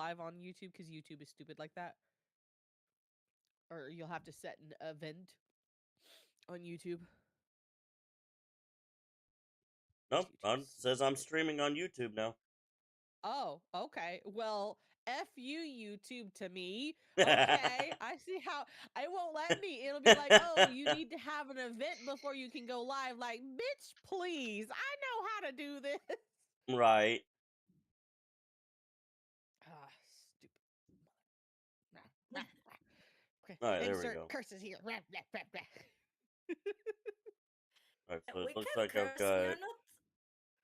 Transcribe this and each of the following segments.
live on YouTube because YouTube is stupid like that. Or you'll have to set an event on YouTube. Nope, YouTube's says I'm stupid. streaming on YouTube now. Oh, okay. Well, F you, YouTube, to me. Okay, I see how I won't let me. It'll be like, oh, you need to have an event before you can go live. Like, bitch, please. I know how to do this. Right. Ah, stupid. Okay, All right, there we insert go. curses here. All right, so it We looks can like I've curse. We got are not.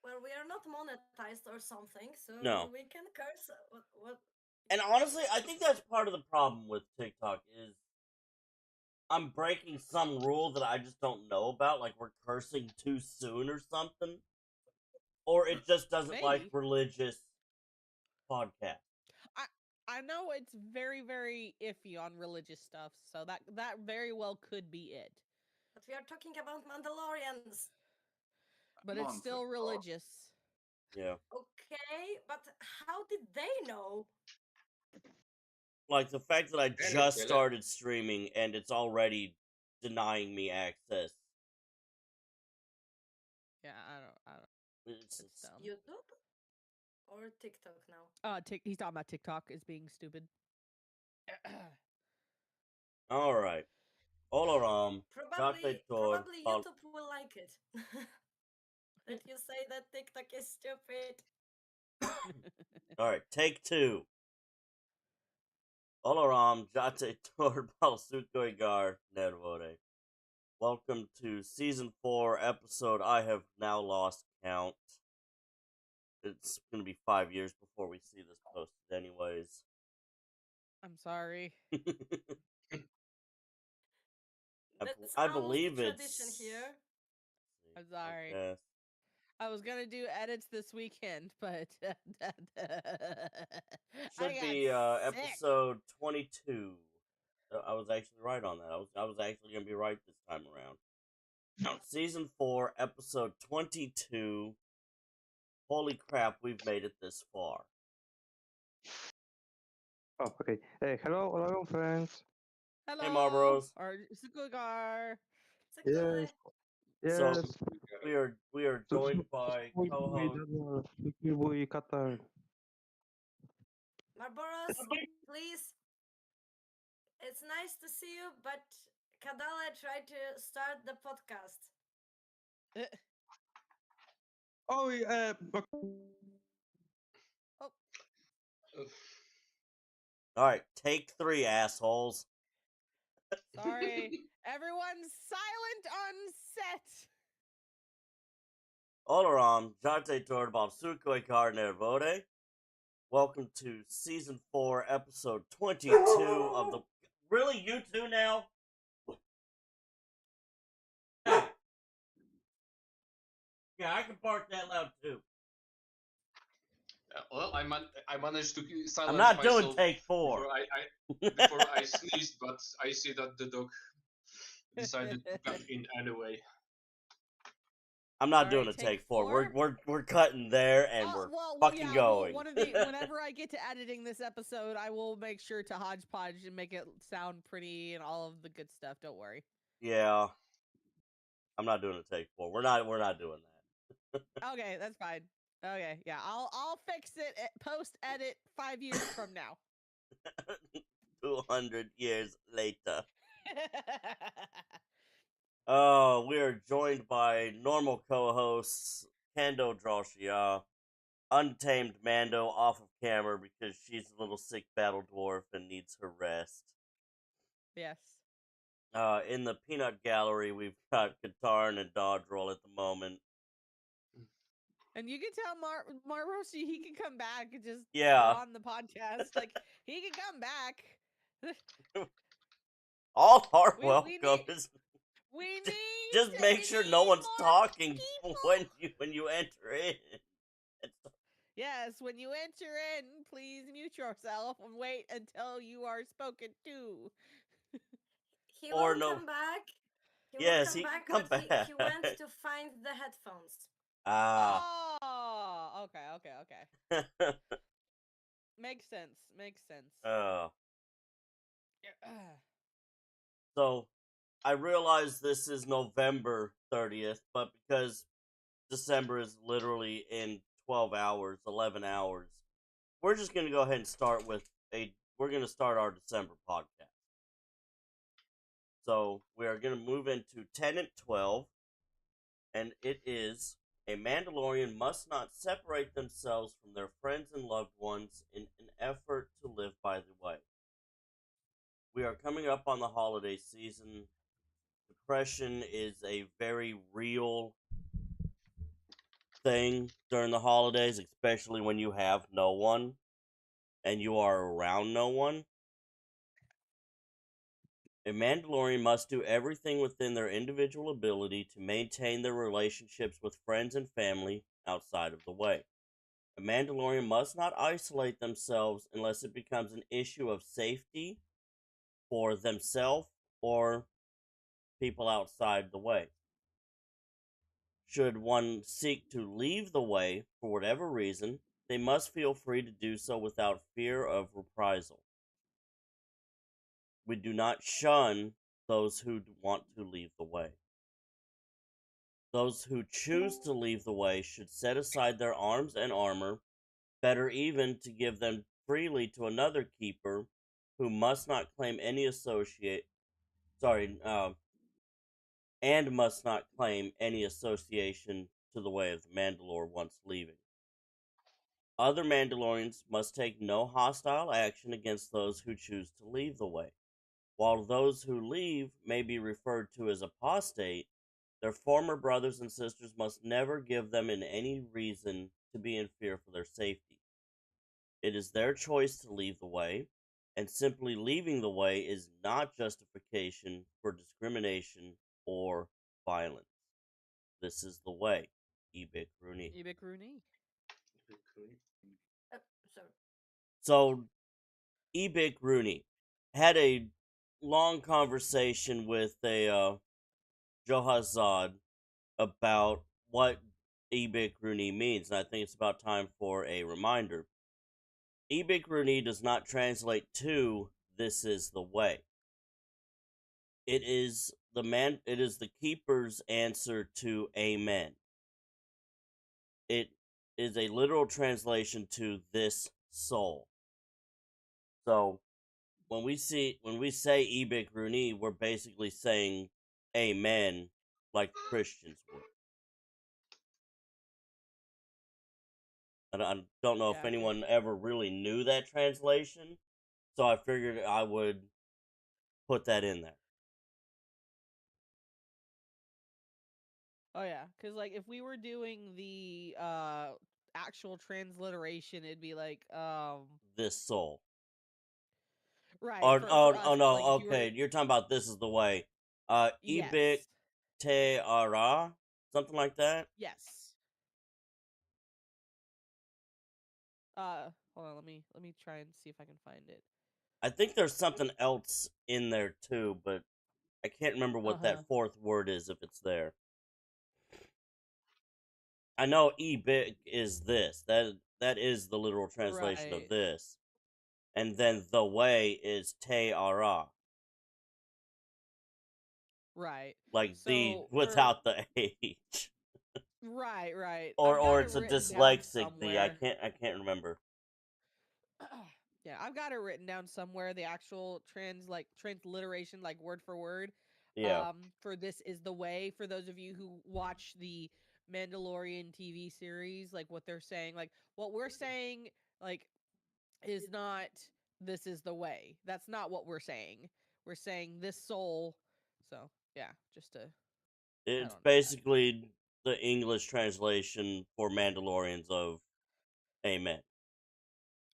Well, we are not monetized or something, so no. we can curse. What? And honestly, I think that's part of the problem with TikTok is I'm breaking some rule that I just don't know about, like we're cursing too soon or something, or it just doesn't like Maybe. religious podcasts. I know it's very, very iffy on religious stuff, so that very well could be it. But we are talking about Mandalorians. But it's still religious. Yeah. Okay, but how did they know? Like the fact that I just started streaming and it's already denying me access. Yeah, I don't. It's dumb. YouTube or TikTok now? He's talking about TikTok as being stupid. all right. Olaram, Probably YouTube will like it. That you say that TikTok is stupid. All right, take two. Olaram, Jate Tor Balsukoigar Nervore. Welcome to season 4, episode I have now lost count. It's gonna be 5 years before we see this posted, anyways. I'm sorry. That's I almost believe a it's tradition here. I'm sorry. Okay. I was gonna do edits this weekend, but Should be episode 22. I was actually right on that. I was actually gonna be right this time around. Season 4, episode 22. Holy crap, we've made it this far. Oh, okay. Hello, friends. Hello, Hey, Marlboros. or Sukugar. Yes, So yes. we are joined by co-host. Qatar. Marboros, please. It's nice to see you, but Kadala tried to start the podcast. Oh, yeah. Oh, All right, take 3, assholes. sorry. Everyone's silent on set. Olaram, Jate Torbal Sukoi Nervode. Welcome to season 4, episode 22 of the. Really, you two now? Yeah, I can bark that loud too. Well, I managed to silence I'm not myself doing take 4. before I sneezed, but I see that the dog decided to cut in anyway. I'm not All doing right, a take take 4. 4? We're cutting there and we're fucking going. Whenever I get to editing this episode, I will make sure to hodgepodge and make it sound pretty and all of the good stuff. Don't worry. Yeah, I'm not doing a take 4. We're not doing that. Okay, that's fine. Okay, yeah, I'll fix it. Post edit 5 years from now. 200 years later. Oh, we are joined by normal co-hosts Kando Droshia, Untamed Mando off of camera because she's a little sick battle dwarf and needs her rest. Yes. In the peanut gallery, we've got Katarn and Dodge Roll at the moment. And you can tell Roshi he can come back and just Yeah. on the podcast. Like, he can come back. All are welcome. We need just make sure no one's talking people. when you enter in. Yes, when you enter in, please mute yourself and wait until you are spoken to. He will come back. He went to find the headphones. Ah. Oh, okay. Makes sense. Makes sense. So I realize this is November 30th, but because December is literally in 12 hours, 11 hours, we're just going to go ahead and start with we're going to start our December podcast. So we are going to move into Tenant 12, and it is: a Mandalorian must not separate themselves from their friends and loved ones in an effort to live by the way. We are coming up on the holiday season. Depression is a very real thing during the holidays, especially when you have no one and you are around no one. A Mandalorian must do everything within their individual ability to maintain their relationships with friends and family outside of the way. A Mandalorian must not isolate themselves unless it becomes an issue of safety for themselves or people outside the way. Should one seek to leave the way for whatever reason, they must feel free to do so without fear of reprisal. We do not shun those who want to leave the way. Those who choose to leave the way should set aside their arms and armor, better even to give them freely to another keeper who must not claim any and must not claim any association to the way of the Mandalore once leaving. Other Mandalorians must take no hostile action against those who choose to leave the way. While those who leave may be referred to as apostate, their former brothers and sisters must never give them any reason to be in fear for their safety. It is their choice to leave the way, and simply leaving the way is not justification for discrimination or violence. This is the way. Ibik Rooney. Ibik Rooney. So So, Ibik Rooney had a long conversation with a Johazad about what Ibik Rooney means, and I think it's about time for a reminder. Ibik Rooney does not translate to "this is the way." It is the keeper's answer to "Amen." It is a literal translation to "this soul." So when we say Ibik Rooney, we're basically saying "Amen" like Christians would. And I don't know if Yeah, 'cause anyone ever really knew that translation, so I figured I would put that in there. oh yeah, because like if we were doing the actual transliteration, it'd be like This soul. right Or for oh us oh no, like if you were okay, you're talking about "this is the way." Ibik yes te ara, something like that. yes hold on, let me try and see if I can find it. I think there's something else in there too, but I can't remember what Uh-huh. that fourth word is if it's there. I know Ibik is this. That is the literal translation of Right. this. And then the way is te ara. Right. Like the So for without the H. right. or I've got or it it's a written down dyslexic the. I somewhere. can't remember. Yeah, I've got it written down somewhere. The actual transliteration, like word for word. Yeah. For "this is the way." For those of you who watch the Mandalorian TV series, like what they're saying, like what we're saying, like is not "this is the way." That's not what we're saying. We're saying "this soul." So yeah, just to I It's don't know that. basically the English translation for Mandalorians of Amen.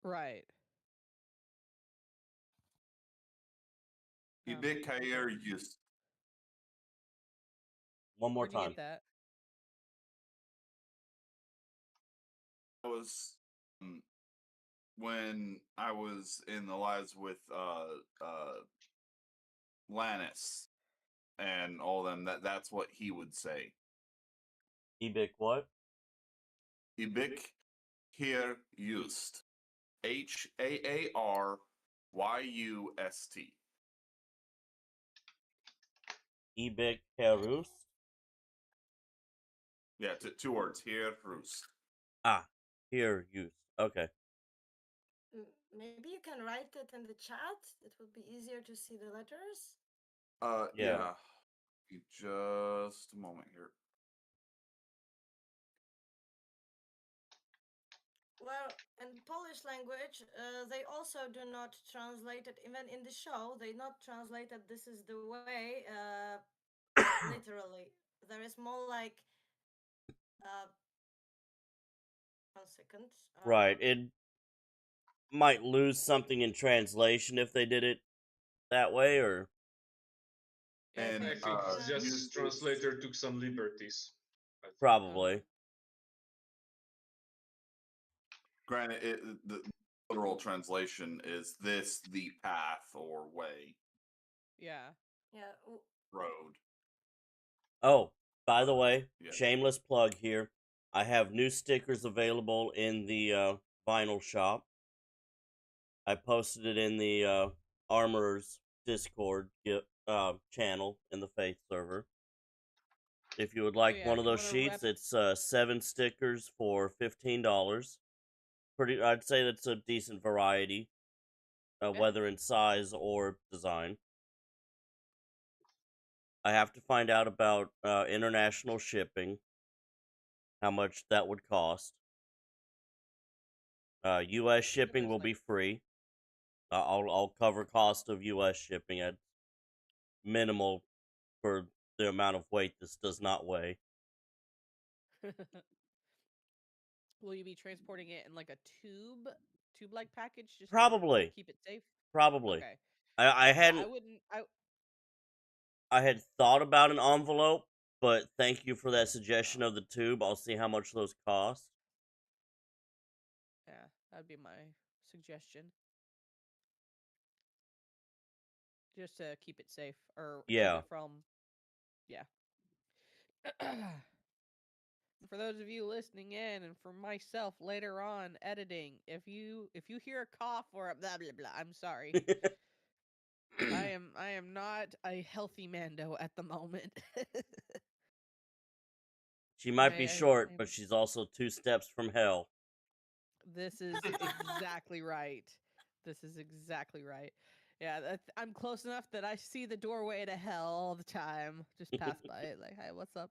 Right. Ibekayer used One more Where'd you time. get that? was when I was in the lives with Lannis and all them. That's what he would say. Ibik what? Ibik here used. Haaruyust. Ibik Herus. Yeah, two words. Herus. Ah, here use. Okay. Maybe you can write it in the chat. It would be easier to see the letters. Yeah. Yeah. Just a moment here. Well, in Polish language, they also do not translate it. Even in the show, they not translated "this is the way" literally. There is more like, 1 second. Right. It might lose something in translation if they did it that way, or Yeah, And I but think use just translator took some liberties. I think. probably. granted, the literal translation is this the path or way, Yeah. yeah, road. Oh, by the way, Yeah. shameless plug here. I have new stickers available in the vinyl shop. I posted it in the Armorers Discord channel in the Faith server. If you would Oh like yeah. one If of you those want to sheets, rep, it's 7 stickers for $15. Pretty, I'd say that's a decent variety, yeah. whether in size or design. I have to find out about international shipping, how much that would cost. U.S. shipping There's will like be free. I'll cover cost of U.S. shipping at minimal for the amount of weight this does not weigh. Will you be transporting it in like a tube-like package just to Probably, keep it safe? probably. Okay. I Yeah, I hadn't. wouldn't. I had thought about an envelope, but thank you for that suggestion Oh, of the tube. I'll see how much those cost. yeah, that'd be my suggestion, just to keep it safe or keep Yeah. it from. Yeah. For those of you listening in, and for myself later on editing, if you hear a cough or a blah blah blah, I'm sorry. I am not a healthy Mando at the moment. She might be short, but she's also 2 steps from hell. This is exactly right. This is exactly right. Yeah, I'm close enough that I see the doorway to hell all the time. Just pass by it, like, "Hey, what's up?"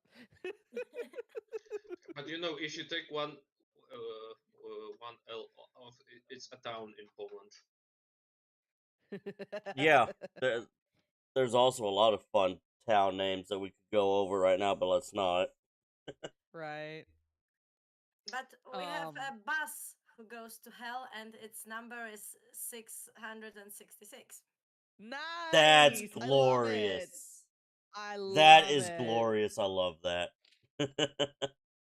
But if you take one L off, it's a town in Poland. Yeah, there's also a lot of fun town names that we could go over right now, but let's not. Right. but we have Um. a bus who goes to hell, and its number is 666. That's Nice. I love it. glorious. I That love is it. glorious. I love that.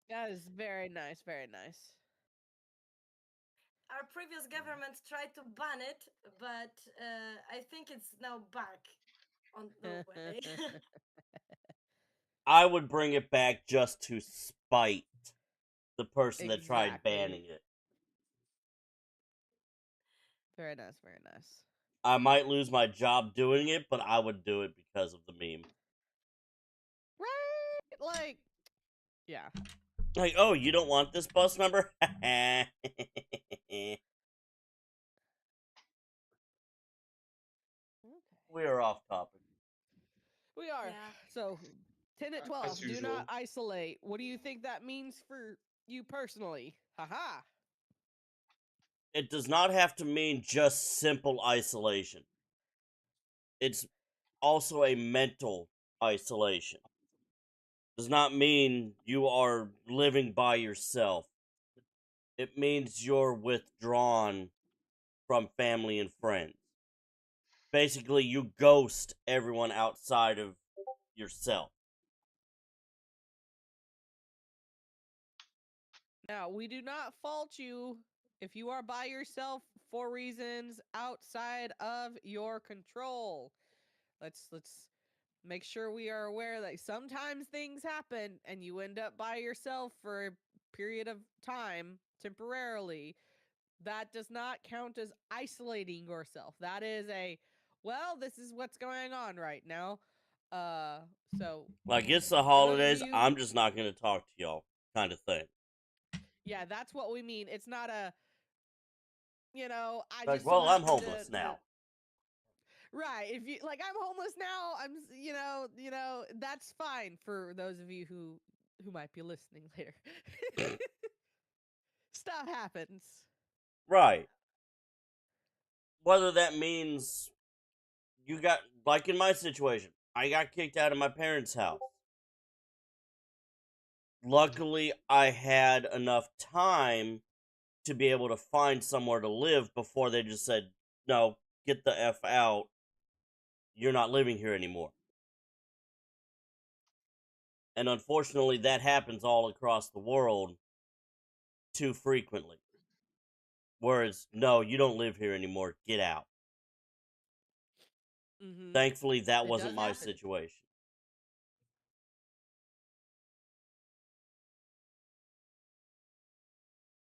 That is very nice. Very nice. Our previous government tried to ban it, but I think it's now back on the way. I would bring it back just to spite the person that tried Exactly. banning it. Very nice. Very nice. I might lose my job doing it, but I would do it because of the meme. Right? Like, yeah. Like, oh, you don't want this bus number? Okay. We are off topic. We are. Yeah. So, 10 at As 12, do not usual. isolate. What do you think that means for you personally? Haha. It does not have to mean just simple isolation. It's also a mental isolation. Does not mean you are living by yourself. It means you're withdrawn from family and friends. Basically, you ghost everyone outside of yourself. Now, we do not fault you if you are by yourself for reasons outside of your control. Let's make sure we are aware that sometimes things happen and you end up by yourself for a period of time temporarily. That does not count as isolating yourself. That is a, well, this is what's going on right now. Uh, so Like, it's the for those of holidays, you, I'm just not going to talk to y'all kind of thing. yeah, that's what we mean. It's not a, I Like, just so well, I'm happen homeless to now. right. If you like, I'm homeless now. That's fine for those of you who might be listening later. Stuff happens. Right. Whether that means you got, like in my situation, I got kicked out of my parents' house. Luckily, I had enough time to be able to find somewhere to live before they just said, no, get the F out. You're not living here anymore. And unfortunately, that happens all across the world too frequently. Whereas, no, you don't live here anymore. Get out. Mm-hmm. Thankfully, that It wasn't does my happen. situation.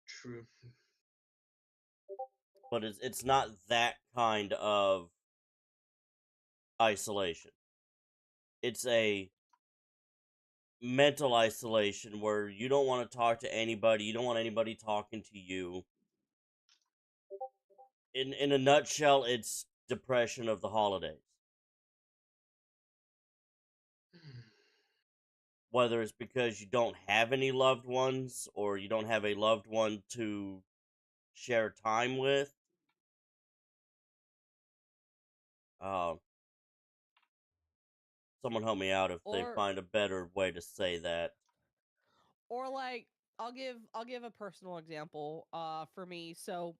True. But it's not that kind of isolation. It's a mental isolation where you don't want to talk to anybody. You don't want anybody talking to you. In a nutshell, it's depression of the holidays. Whether it's because you don't have any loved ones or you don't have a loved one to share time with. Uh, Someone help me out if they Or find a better way to say that. or like I'll give a personal example for me. So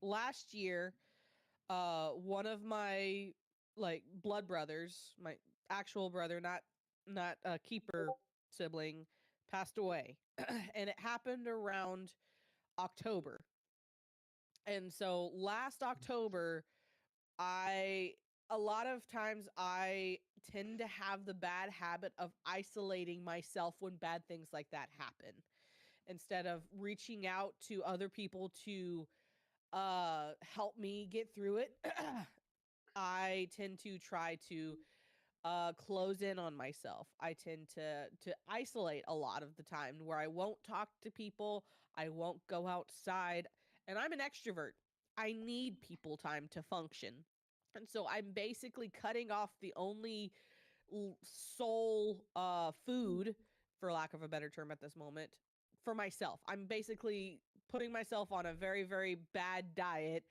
last year one of my like blood brothers, my actual brother, not a keeper sibling, passed away. And it happened around October. And so last October, I a lot of times I tend to have the bad habit of isolating myself when bad things like that happen, instead of reaching out to other people to help me get through it. I tend to try to close in on myself. I tend to isolate a lot of the time, where I won't talk to people, I won't go outside, and I'm an extrovert. I need people time to function. And so I'm basically cutting off the only soul food, for lack of a better term at this moment, for myself. I'm basically putting myself on a very very bad diet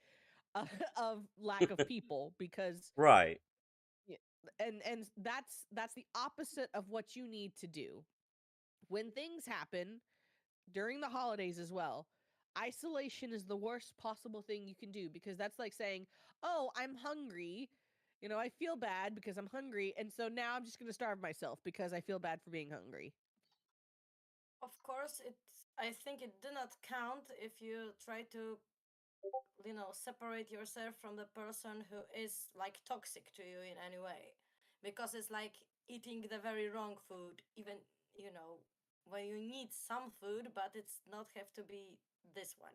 of lack of people, because Right. yeah, and that's the opposite of what you need to do when things happen during the holidays as well. Isolation is the worst possible thing you can do, because that's like saying, "Oh, I'm hungry. I feel bad because I'm hungry, and so now I'm just going to starve myself because I feel bad for being hungry." Of course, I think it do not count if you try to, separate yourself from the person who is like toxic to you in any way, because it's like eating the very wrong food. Even when you need some food, but it's not have to be this one.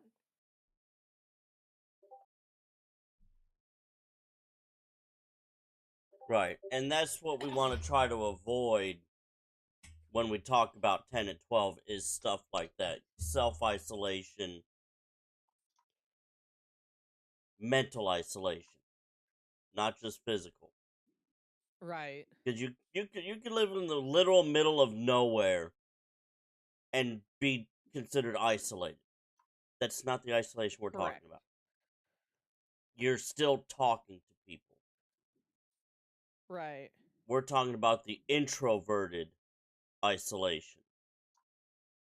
Right. And that's what we want to try to avoid when we talk about 10 and 12 is stuff like that. Self-isolation, mental isolation, not just physical. Right. Because you can live in the literal middle of nowhere and be considered isolated. That's not the isolation we're Correct. talking about. You're still talking to people. Right. We're talking about the introverted isolation.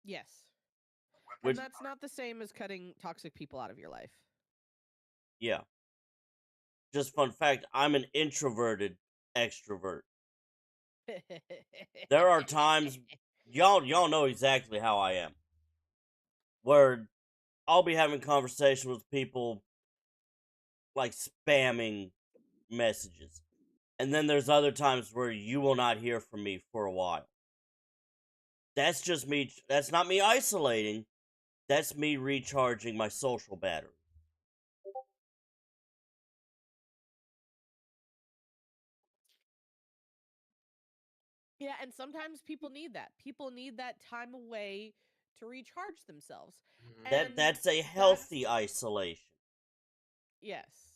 Yes. And Which, that's not the same as cutting toxic people out of your life. yeah. Just fun fact, I'm an introverted extrovert. There are times y'all know exactly how I am. Where I'll be having conversations with people like spamming messages. And then there's other times where you will not hear from me for a while. That's just me. That's not me isolating. That's me recharging my social battery. Yeah, and sometimes people need that. People need that time away to recharge themselves. Mhm. And That's a that's healthy isolation. yes.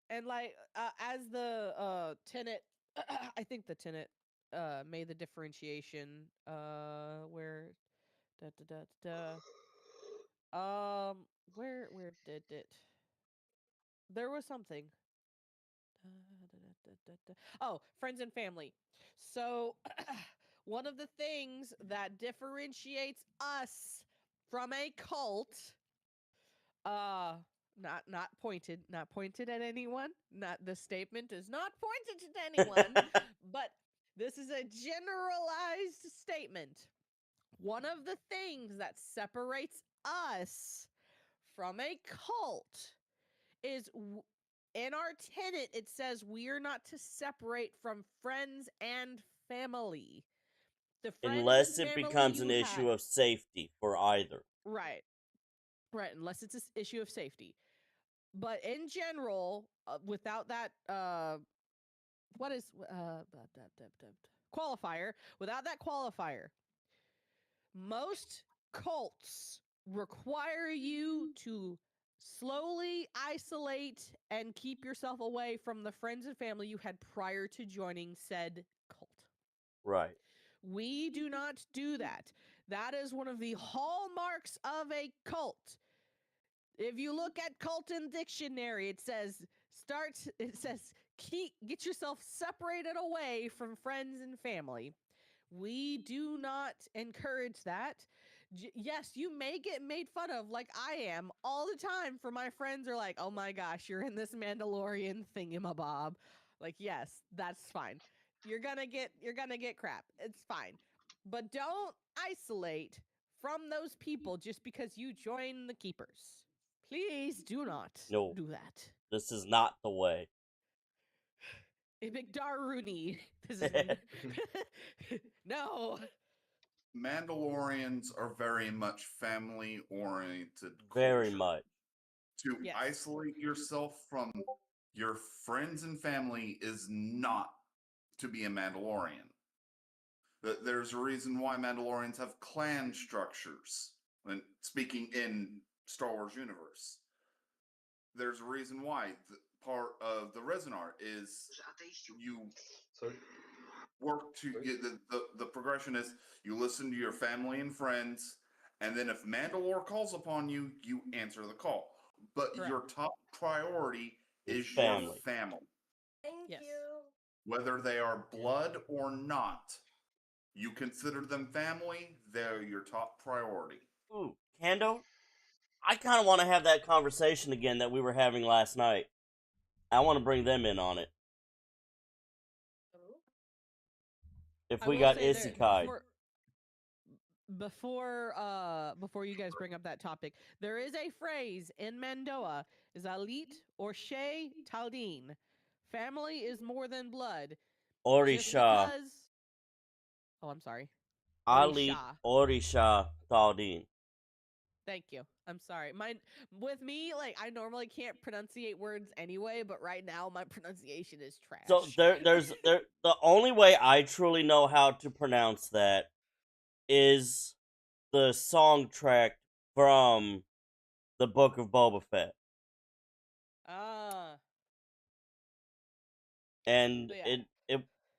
And like as the tenant I think the tenant made the differentiation where da da da where did it there was something oh, friends and family. So, one of the things that differentiates us from a cult, uh, not pointed at anyone. Not the statement is not pointed at anyone, but this is a generalized statement. One of the things that separates us from a cult is in our tenant it says we are not to separate from friends and family. The friends and Unless it family becomes you an had, issue of safety for either. right, right, unless it's an issue of safety. But in general, without that, what is qualifier? Without that qualifier, most cults require you to slowly isolate and keep yourself away from the friends and family you had prior to joining said cult. Right. We do not do that. That is one of the hallmarks of a cult. If you look at cult in dictionary, it says get yourself separated away from friends and family. We do not encourage that. Yes, you may get made fun of like I am all the time for my friends are like, "Oh my gosh, you're in this Mandalorian thingamabob." Like, yes, that's fine. You're going to get crap. It's fine. But don't isolate from those people just because you join the keepers. Please do not No, do that. this is not the way. McDarrooney. This is no. Mandalorians are very much family oriented Very culture. much. To Yes. isolate yourself from your friends and family is not to be a Mandalorian. There's a reason why Mandalorians have clan structures. When speaking in Star Wars universe, there's a reason why part of the Resonar is you Sorry. work to get the progression is you listen to your family and friends, and then if Mandalore calls upon you, you answer the call. But Correct. your top priority Is is your family. family. Thank Yes. you. Whether they are blood or not, you consider them family, they're your top priority. Ooh, Kando, I kind of want to have that conversation again that we were having last night. I want to bring them in on it. If I we will got say there Isekai. before you guys bring up that topic, there is a phrase in Mandoa is Alit or Shay Taldin. Family is more than blood. Just Orisha. because Oh, I'm sorry. Ali Orisha. Orisha Taldin. Thank you. I'm sorry. Mine with me, like I normally can't pronunciate words anyway, but right now my pronunciation is So trash. there's the only way I truly know how to pronounce that is the song track from the Book of Boba Fett. Ah. And So yeah. it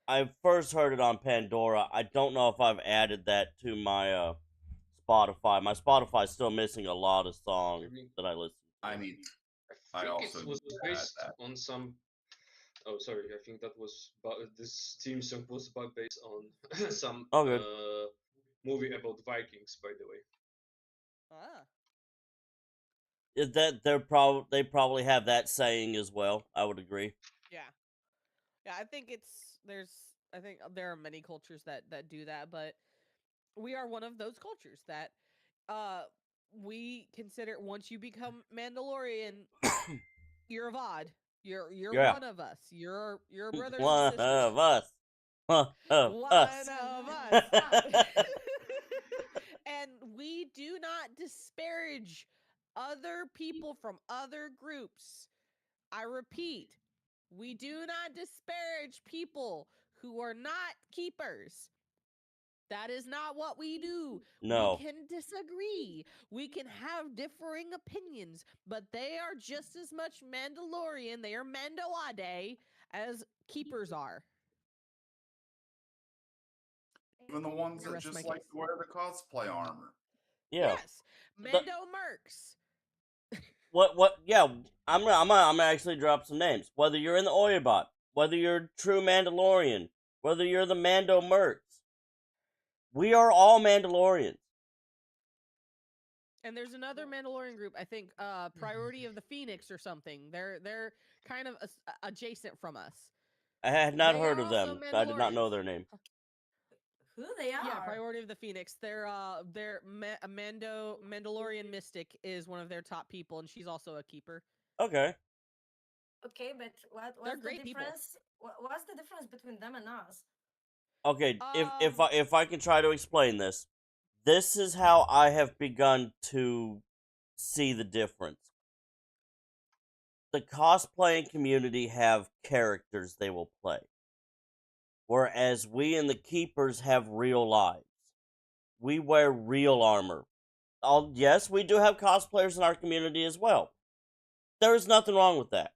I first heard it on Pandora. I don't know if I've added that to my Spotify. My Spotify's still missing a lot of songs I mean, that I listen I to. mean, I I think also it need was to add based that. on some. Oh, sorry. I think that was this theme song was based on some Oh, good. movie about Vikings, by the way. Ah. Is that they probably have that saying as well. I would agree. Yeah. Yeah, I think I think there are many cultures that do that, but we are one of those cultures that uh we consider once you become Mandalorian, you're a VOD. You're Yeah. one of us. You're brothers and One sisters. of us. One of One us. of us. And we do not disparage other people from other groups. I repeat, we do not disparage people who are not keepers. That is not what we do. We No. can disagree. We can have differing opinions, but they are just as much Mandalorian, they are Mandoade, as keepers are. Even the ones I that rest my just like case. to wear the cosplay armor. Yeah. Yes, The, Mando Mercs. what? Yeah, I'm gonna actually drop some names. Whether you're in the Oyabot, whether you're true Mandalorian, whether you're the Mando Mercs, we are all Mandalorians. And there's another Mandalorian group, I think, Priority of the Phoenix or something. They're kind of adjacent from us. I had not They heard are of also them. I did not know Mandalorians. their name. Who they are? Yeah, Priority of the Phoenix. Mandalorian Mystic is one of their top people, and she's also a keeper. Okay. Okay, but They're what's the great people. difference? What's the difference between them and us? Okay. If Um, if I can try to explain this, this is how I have begun to see the difference. The cosplaying community have characters they will play, whereas we and the keepers have real lives. We wear real armor. Yes, we do have cosplayers in our community as well. There is nothing wrong with that.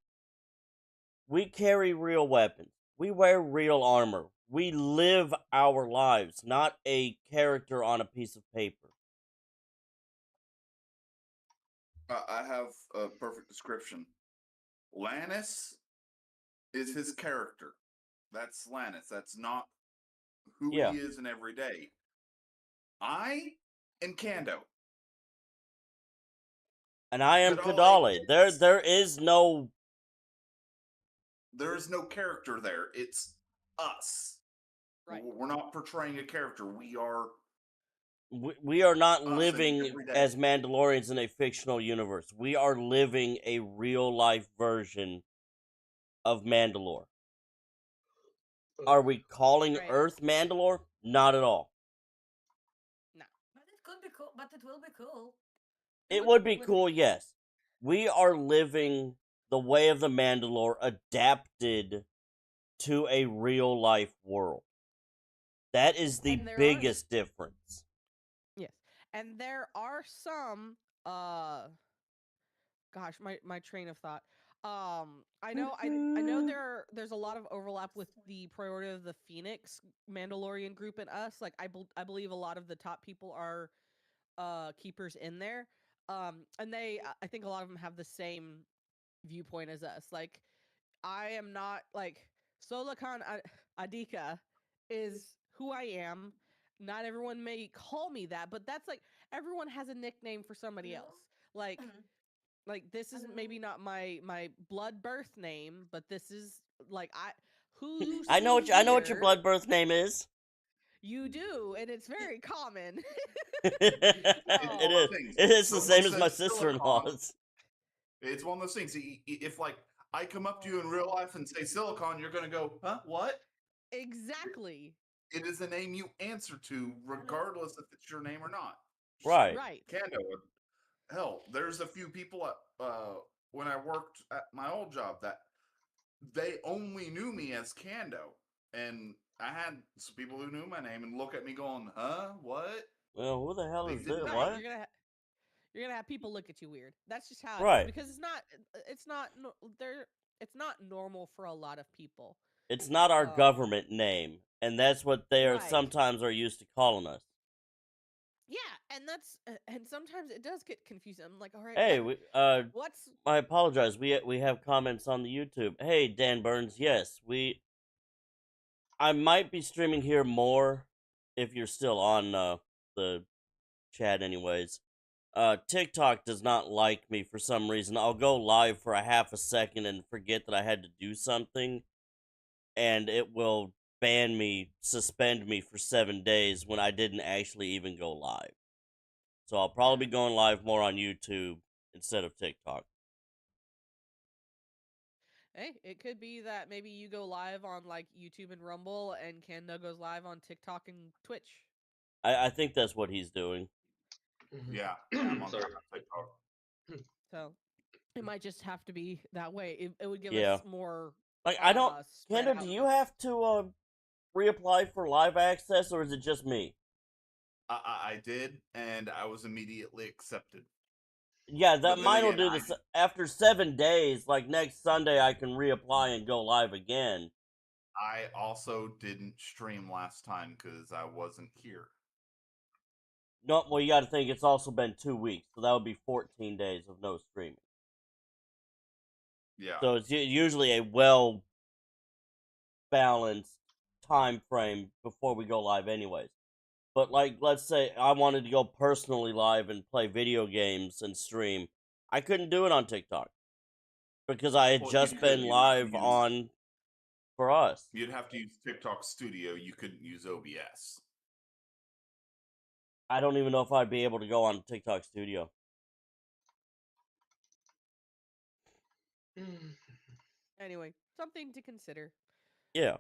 We carry real weapons. We wear real armor. We live our lives, not a character on a piece of paper. I have a perfect description. Lannis is his character. That's Lannis. That's not who Yeah. he is in every day. I am Kando. And I am Kadale Kadale. is- There is no There is no character there. It's us. right. We're not portraying a character. We are we are not us living every day. as Mandalorians in a fictional universe. We are living a real life version of Mandalore. Are we calling Right. Earth Mandalore? Not at all. No. But it could be cool. But it will be cool. It would be cool, yes. We are living the way of the Mandalore adapted to a real life world. That is the And there are biggest difference. Yes. And there are some gosh, my train of thought. I know there's a lot of overlap with the Priority of the Phoenix Mandalorian group and us. Like I believe a lot of the top people are keepers in there. And I think a lot of them have the same viewpoint as us. Like I am not like Solakan Adika is who I am. Not everyone may call me that, but that's like everyone has a nickname for somebody else. Like this is maybe not my blood birth name, but this is like who you see I know what your here, blood birth name is. you do, and it's very common. It All is. the things. It is the Someone same as my says sister-in-law's. It's one of those things. If like I come up to you in real life and say silicon, you're gonna go, huh? What? Exactly. It is the name you answer to, regardless if it's your name or not. Right. Right. Kando. Hell, there's a few people when I worked at my old job that they only knew me as Kando, and I had some people who knew my name and look at me going, huh? What? Well, who the hell They is didn't this? know. Right. What? You're gonna have people look at you weird. That's just how it is Right. because it's not normal for a lot of people. It's not our Um, government name, and that's what they are Right. sometimes are used to calling us. Yeah, and sometimes it does get confusing. I'm like, all right, Hey, what's I apologize. We have comments on the YouTube. Hey, Dan Burns. Yes, I might be streaming here more if you're still on the chat, anyways. TikTok does not like me for some reason. I'll go live for a half a second and forget that I had to do something, and it will suspend me for 7 days when I didn't actually even go live. So I'll probably be going live more on YouTube instead of TikTok. Hey, it could be that maybe you go live on like YouTube and Rumble, and Kendo goes live on TikTok and Twitch. I think that's what he's doing. Yeah, I'm on Sorry. TikTok. So it might just have to be that way. It would give Yeah. us more Like, I don't... spread Kendo, out. do you have to reapply for live access, or is it just me? I did, and I was immediately accepted. Yeah, that But then mine will again, do this after 7 days. Like next Sunday, I can reapply and go live again. I also didn't stream last time because I wasn't here. No, well, you got to think it's also been 2 weeks, so that would be 14 days of no streaming. Yeah. So it's usually a well balanced time frame before we go live, anyways. But like, let's say I wanted to go personally live and play video games and stream, I couldn't do it on TikTok because I had Well, just you been could. live on for us. You'd have to use TikTok Studio. You couldn't use OBS. I don't even know if I'd be able to go on TikTok Studio. Anyway, something to consider. Yeah.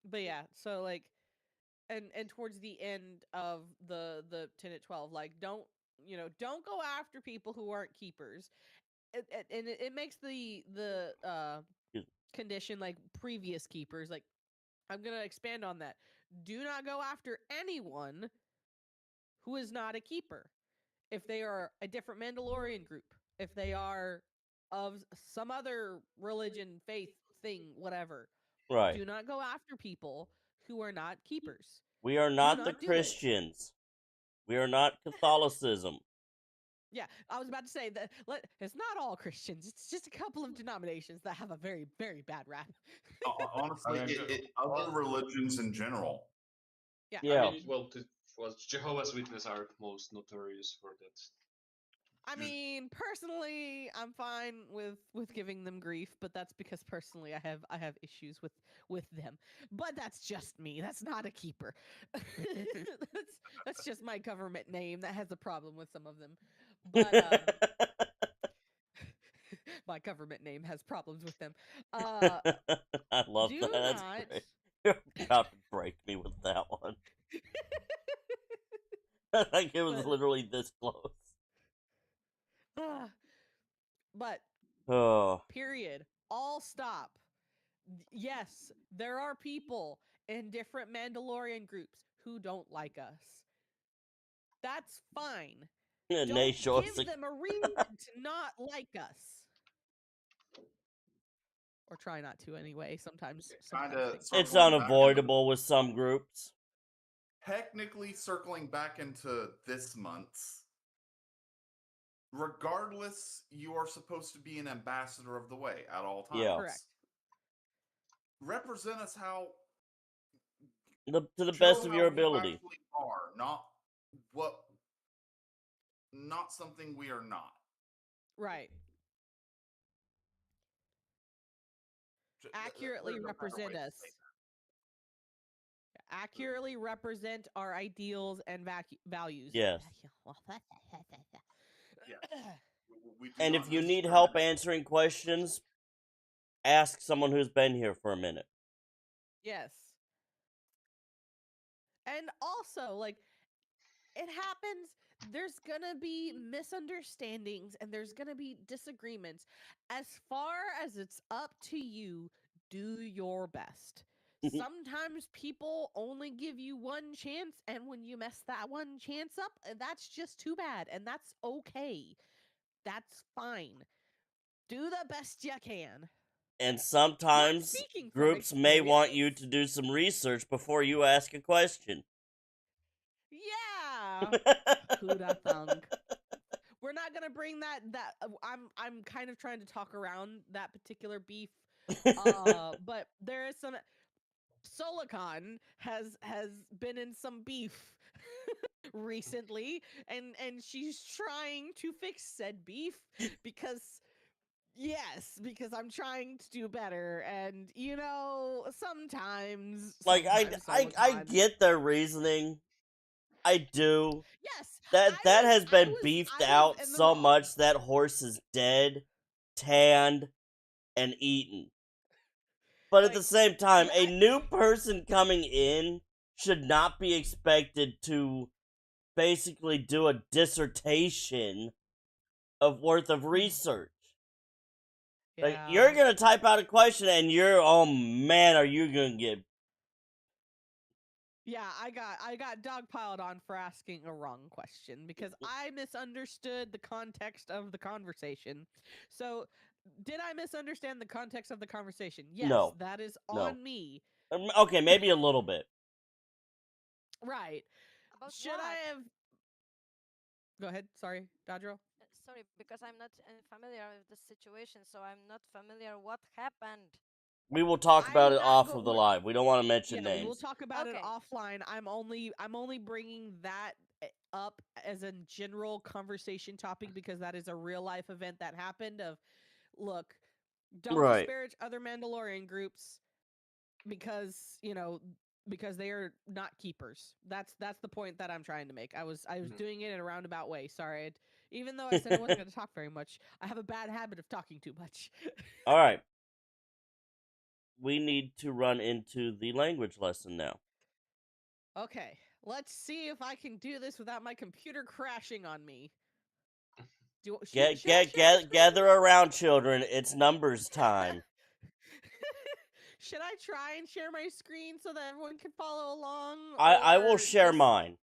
But yeah, so like, and towards the end of the 10 at 12, like, don't don't go after people who aren't keepers. And it makes the condition like previous keepers. Like, I'm gonna expand on that. Do not go after anyone who is not a keeper. If they are a different Mandalorian group, if they are of some other religion, faith, thing, whatever, Right. do not go after people who are not keepers. We are not the not do it. Christians. We are not Catholicism. Yeah, I was about to say that it's not all Christians. It's just a couple of denominations that have a very, very bad rap. Honestly, other religions in general. Yeah. Yeah. I mean, well, Jehovah's Witnesses are most notorious for that. I mean, personally, I'm fine with giving them grief, but that's because personally I have issues with them. But that's just me. That's not a keeper. that's just my government name that has a problem with some of them. But my government name has problems with them. I love do that. That's not- great. You're about to break me with that one. Like it was But- literally this close. But Oh. period. All stop. Yes, there are people in different Mandalorian groups who don't like us. That's fine. And Don't they show us give them a reason to not like us. Or try not to anyway. Sometimes things- it's unavoidable with some groups. Technically, circling back into this month's, regardless, you are supposed to be an ambassador of the way at all times. Yeah. Correct. Represent us how To the show best of how your you ability. actually are, not something we are not. Right. Accurately There's a better way represent to us. say Accurately represent our ideals and values. Yes. Yeah. We do And not if you need discriminate. help answering questions, ask someone who's been here for a minute. Yes. And also, like, it happens. There's gonna be misunderstandings and there's gonna be disagreements. As far as it's up to you, do your best. Sometimes people only give you one chance, and when you mess that one chance up, that's just too bad, and that's okay. That's fine. Do the best you can. And sometimes speaking from groups may want you experience. to do some research before you ask a question. Yeah. Who'da thunk? We're not gonna bring that. I'm kind of trying to talk around that particular beef. But there is some. Solicon has been in some beef recently, and she's trying to fix said beef because. Yes, because I'm trying to do better, and sometimes Like I Solicon- get their reasoning. I do. Yes, That has been I beefed was out in the so wrong. much that horse is dead, tanned, and eaten. But at the same time, a new person coming in should not be expected to basically do a dissertation of worth of research. Like, Yeah. you're gonna type out a question and oh man, are you gonna get... Yeah, I got dogpiled on for asking a wrong question because I misunderstood the context of the conversation. So, did I misunderstand the context of the conversation? Yes, No. that is No. on me. Okay, maybe a little bit. Right. About Should what? I have... Go ahead. Sorry, Dodro. Sorry, because I'm not familiar with the situation, so I'm not familiar what happened. We will talk about I'm it not off of the we're- live. We don't want to mention Yeah, we'll names. talk about it Okay. offline. I'm only bringing that up as a general conversation topic because that is a real life event that happened. Look, don't Right. disparage other Mandalorian groups because because they are not keepers. That's the point that I'm trying to make. I was doing it in a roundabout way. Sorry, even though I said I wasn't going to talk very much. I have a bad habit of talking too much. All right. We need to run into the language lesson now. Okay, let's see if I can do this without my computer crashing on me. Gather around, children. It's numbers time. Should I try and share my screen so that everyone can follow along? I will or share just- mine.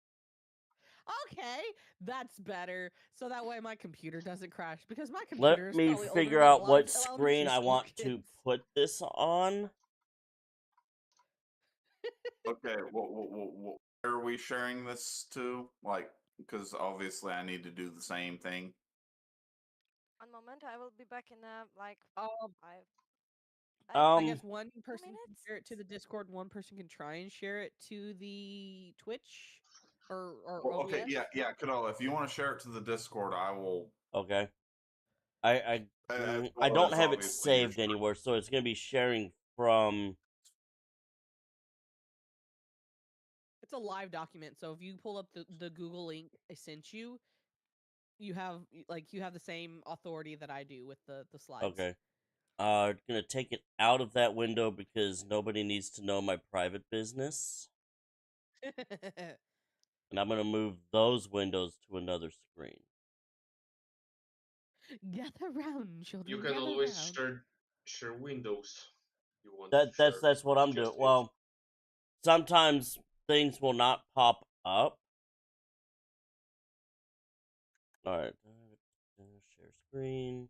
Okay, that's better. So that way my computer doesn't crash because my computer Let is me probably older figure than a out lot what of screen elementary I school want kids. to put this on. Okay, where are we sharing this to? Like, because obviously I need to do the same thing. One moment, I will be back in like Um, 5. I guess one person can minutes? share it to the Discord. One person can try and share it to the Twitch or Well, okay, OBS. yeah, Kadal, if you want to share it to the Discord, I will. Okay. As I well don't as have it obviously your saved screen. anywhere, so it's gonna be sharing from. It's a live document, so if you pull up the Google link I sent you, you have the same authority that I do with the slides. Okay. Gonna take it out of that window because nobody needs to know my private business. And I'm gonna move those windows to another screen. Gather round, children. You can gather always round. share windows. You want to share. That's what I'm doing. Just Well, sometimes things will not pop up. All right. Share screen.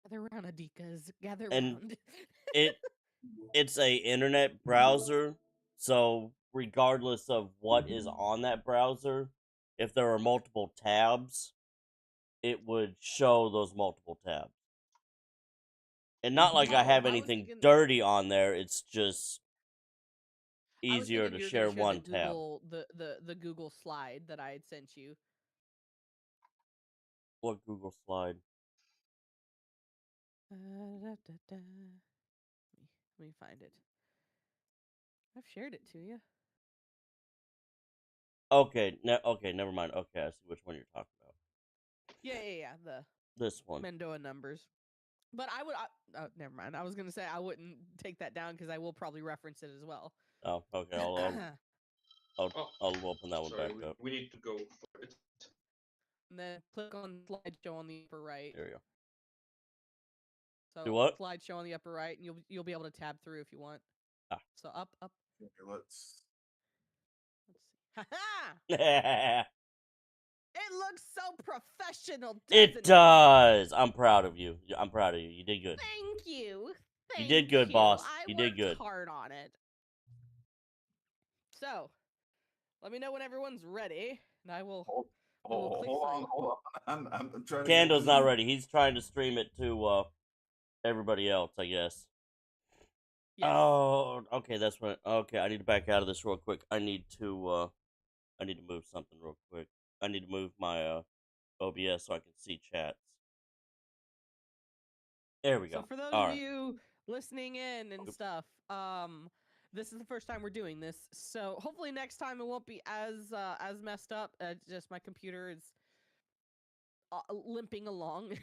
Gather round, Adikas. Gather And round. it's a internet browser, so regardless of what is on that browser, if there are multiple tabs, it would show those multiple tabs. And not like I have I was anything thinking- dirty on there, it's just I was easier thinking to you were share gonna share one the tab. Google the Google slide that I had sent you. What Google slide? Let me find it. I've shared it to you. Okay, never mind. Okay, I see which one you're talking about. Yeah. The This one. Mendoa numbers. But I would. Oh, never mind. I was gonna say I wouldn't take that down because I will probably reference it as well. Oh, okay. I'll open that one sorry, back up. we need to go for it. And then click on slideshow on the upper right. There you go. So Do what? slideshow on the upper right, and you'll be able to tab through if you want. Ah. So up. Okay, let's. Let's see. Ha! It It looks so professional, doesn't it? does. I'm proud of you. I'm proud of you. You did good. Thank you. You did good, Thank boss. I You did worked good. hard on it. So, let me know when everyone's ready, and I will. Hold on. I'm trying to. Candle's not ready. He's trying to stream it to everybody else, I guess. Yes. Oh, okay. That's right. Okay, I need to back out of this real quick. I need to move something real quick. I need to move my OBS so I can see chats. There we go. So for those All of right. you listening in and stuff, this is the first time we're doing this, so hopefully next time it won't be as messed up. Just my computer is limping along.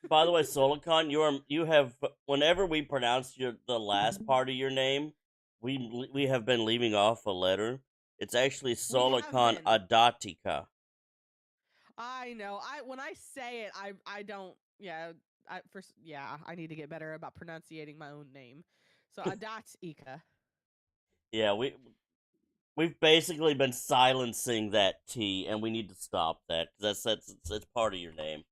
By the way, Solicon, you have whenever we pronounce the last part of your name, we have been leaving off a letter. It's actually We have Solicon been. Adatica. I know. When I say it, I don't. Yeah. I need to get better about pronunciating my own name. So Adat Ika. Yeah, we've basically been silencing that T, and we need to stop that because it's part of your name.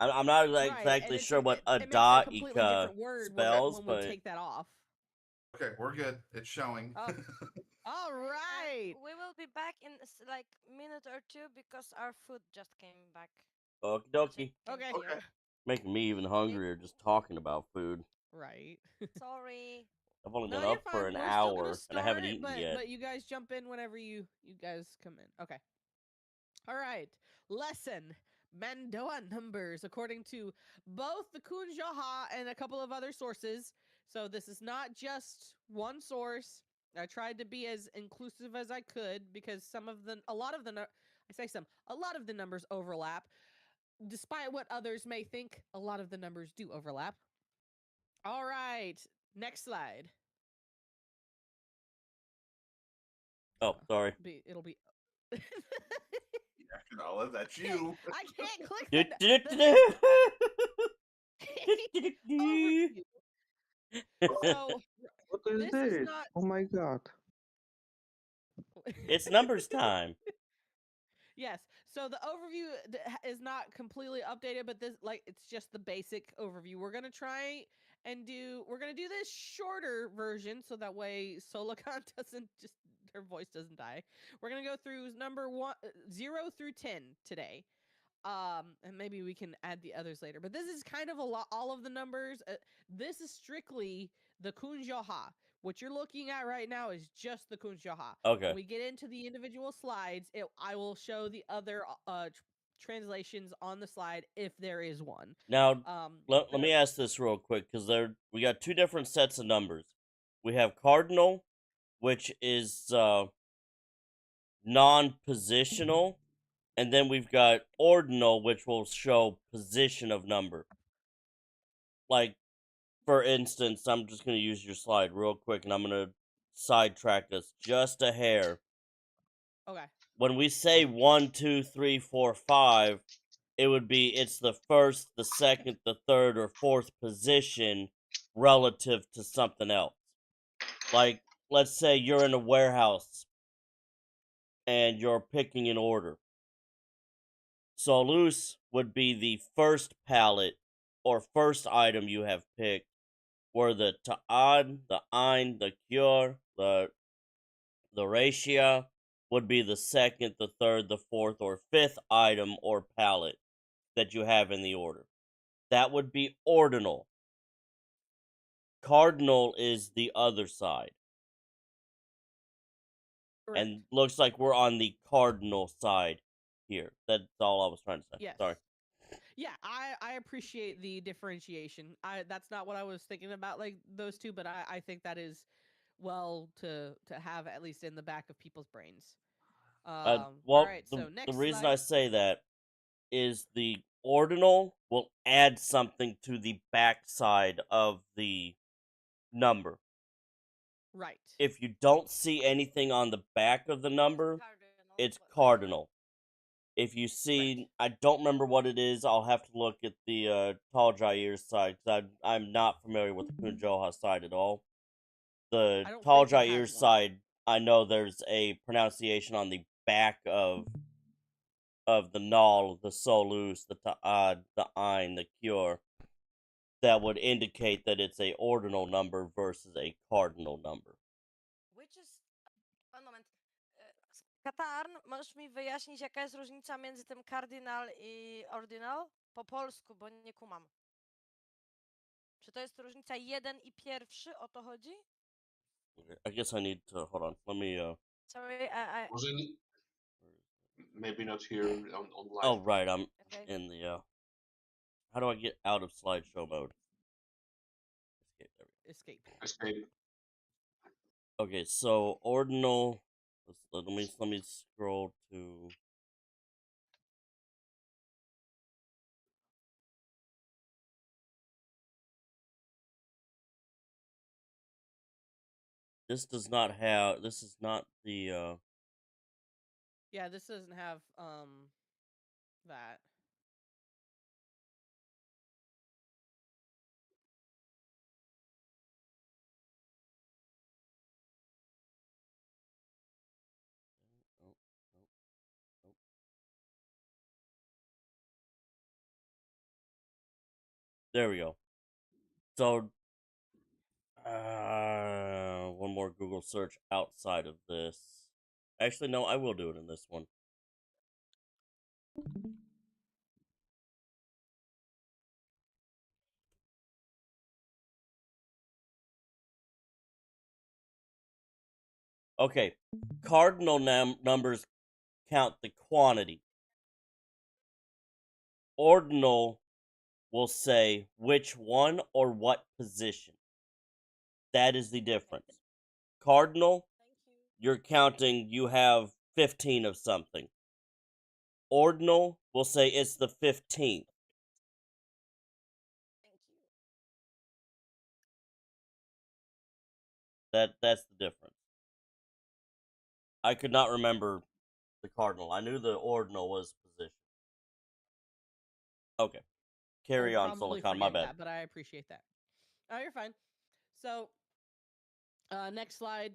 I'm not Right, and exactly sure what it makes a completely Adatica different word spells, when we but take that off. Okay, we're good. It's showing. Oh, all right. We will be back in like minute or two because our food just came back. okie Just dokie. came Okay. here. Okay. Making me even hungrier just talking about food. Right. Sorry. I've only No, been you're up for fine. an We're still gonna hour and I start, haven't eaten yet. but you guys jump in whenever you guys come in. Okay. All right. Lesson. Mandoa numbers, according to both the Kunjaha and a couple of other sources. So this is not just one source. I tried to be as inclusive as I could because a lot of the numbers overlap. Despite what others may think, a lot of the numbers do overlap. All right. Next slide. Oh, sorry. It'll be. Yeah, no, that's you. I can't click Do, the do, thing. do, Overview. do. So What is this is this? not. Oh my god. It's numbers time. Yes. So the overview is not completely updated, but it's just the basic overview. We're gonna do this shorter version so that way Solocon doesn't just her voice doesn't die. We're gonna go through number 0 through 10 today. And maybe we can add the others later. But this is kind of all of the numbers. This is strictly the Kunjoha. What you're looking at right now is just the Kunjoha. Okay. When we get into the individual slides, I will show the other translations on the slide if there is one. Now, let me ask this real quick because we got two different sets of numbers. We have cardinal, which is non-positional, and then we've got ordinal, which will show position of number. Like, for instance, I'm just going to use your slide real quick, and I'm going to sidetrack us just a hair. Okay. When we say 1, 2, 3, 4, 5, it's the first, the second, the third, or fourth position relative to something else. Like, let's say you're in a warehouse and you're picking an order. Solus would be the first pallet or first item you have picked, where the ta'ad, the ein, the cure, the ratio would be the second, the third, the fourth, or fifth item or pallet that you have in the order. That would be ordinal. Cardinal is the other side. Correct. And looks like we're on the cardinal side here. That's all I was trying to say. Yes. Sorry. Yeah, I appreciate the differentiation. That's not what I was thinking about, like those two, but I think that is well to have at least in the back of people's brains. All right, so The next reason slide. I say that is the ordinal will add something to the backside of the number. Right. If you don't see anything on the back of the number, it's cardinal. If you see, I don't remember what it is. I'll have to look at the Tall Jair side because I'm not familiar with the Kunjoha side at all. The I don't Tall think it Jair has one. side, I know there's a pronunciation on the back of the null, the solus, the ta'ad, the ein, the cure, that would indicate that it's a ordinal number versus a cardinal number. Which is... One moment. Katarn, możesz mi wyjaśnić, jaka jest różnica między tym cardinal i ordinal? Po polsku, bo nie kumam. Czy to jest różnica jeden i pierwszy? O to chodzi? I guess I need to hold on. Let me. Sorry, Wasn't maybe not here on live. Oh right, I'm Okay. in the. How do I get out of slideshow mode? Escape. Escape. Okay, so ordinal. Let me scroll to. This does not have. This is not the. Yeah, this doesn't have that. Oh, oh, oh. There we go. So, one more Google search outside of this. Actually, no, I will do it in this one. Okay, cardinal numbers count the quantity. Ordinal will say which one or what position. That is the difference. Cardinal, Thank you. you're counting, you have 15 of something. Ordinal will say it's the 15th. Thank you. That's the difference. I could not remember the cardinal. I knew the ordinal was position. Okay. I'll Carry on, probably Silicon. My forget bad. that, but I appreciate that. Oh, you're fine. So, next slide.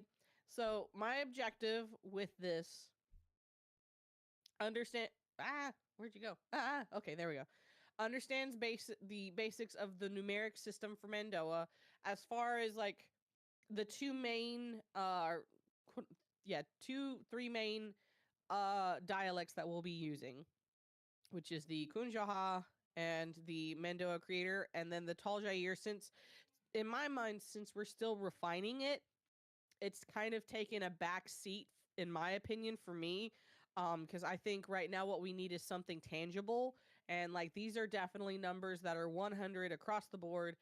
So, my objective with this, understand. Where'd you go? Okay, there we go. Understands the basics of the numeric system for Mandoa, as far as like the two main, three main dialects that we'll be using, which is the Kunjaha and the Mandoa creator, and then the Tal Jair. Since, in my mind, since we're still refining it, it's kind of taken a back seat, in my opinion, for me. Because I think right now what we need is something tangible, and like these are definitely numbers that are 100 across the board.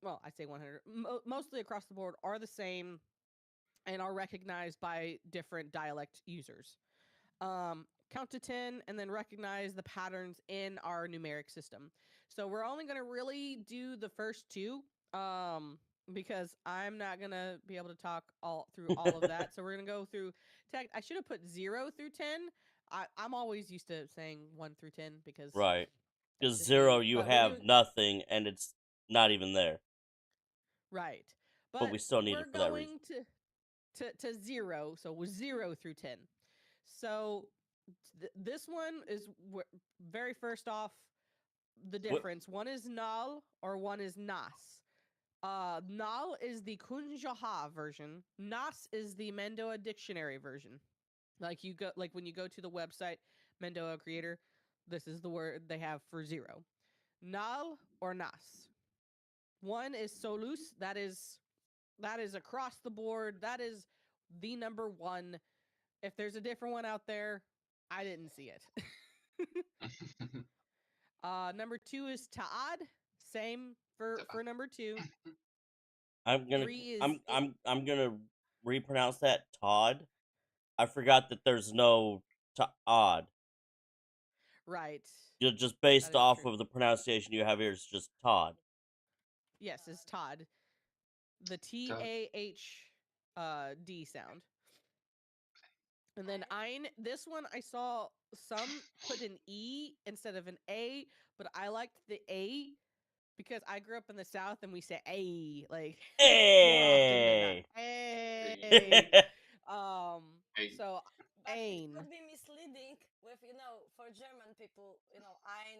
Well, I say 100, mostly across the board are the same and are recognized by different dialect users. Count to 10 and then recognize the patterns in our numeric system. So we're only going to really do the first two, because I'm not going to be able to talk all through all of that. So we're going to go through tech. I should have put 0 through 10. I'm always used to saying 1 through 10 because Right. that's Because just me. 0, you But we're have doing nothing, and it's not even there. right. But But we still need we're it for that reason. going to 0, so 0 through 10. So this one is very first off the What? difference. One is null or one is nas. Null is the Kunjaha version. Nas is the Mandoa dictionary version. Like when you go to the website Mandoa Creator, this is the word they have for 0. Null or nas. One is solus. That is across the board. That is the number one. If there's a different one out there, I didn't see it. Number 2 is Ta'ad. Same for number 2. I'm gonna 3 is it. I'm gonna repronounce that Todd. I forgot that there's no Todd. Right. Just That based is off true. of the pronunciation you have here, it's just Todd. Yes, is Todd. The That- TAHD sound. And then Ein, this one I saw some put an E instead of an A, but I liked the A because I grew up in the South and we say A like more often than not. Hey. Hey. Um Hey, so But it Ein. could be misleading with, for German people, Ein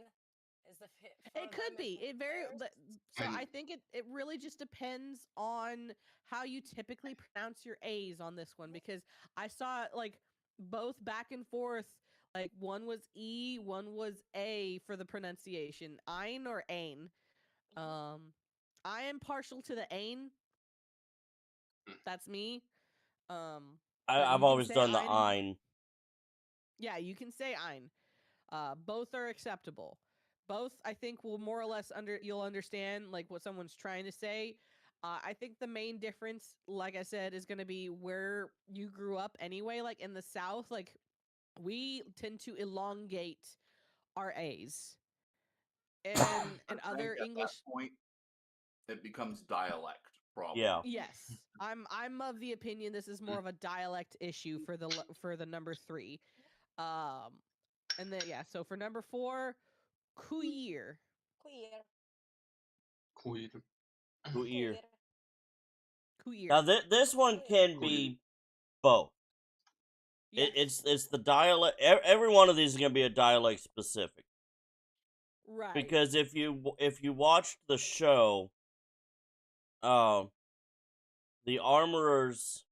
is for It them could is be. the It very first. so and I think it really just depends on how you typically pronounce your A's on this one because I saw it like both back and forth. Like one was E, one was A for the pronunciation. Ein or Ain. Um I am partial to the Ain. mm, That's me. Um but I've you can always say done the Ein. Ein. Yeah, you can say Ein. Both are acceptable. Both, I think, will more or less you'll understand like what someone's trying to say. I think the main difference, like I said, is going to be where you grew up anyway. Like in the South, like we tend to elongate our A's, and I other think at that English. point, it becomes dialect. problem. Yeah. Yes, I'm of the opinion this is more of a dialect issue for the number 3. And then yeah, so for number 4, queer. Queer. Queer. Queer. Queer. Now this one can Queer. be both. Yes. It's the dialect. Every one of these is gonna be a dialect specific. Right. Because if you watched the show, the Armorer's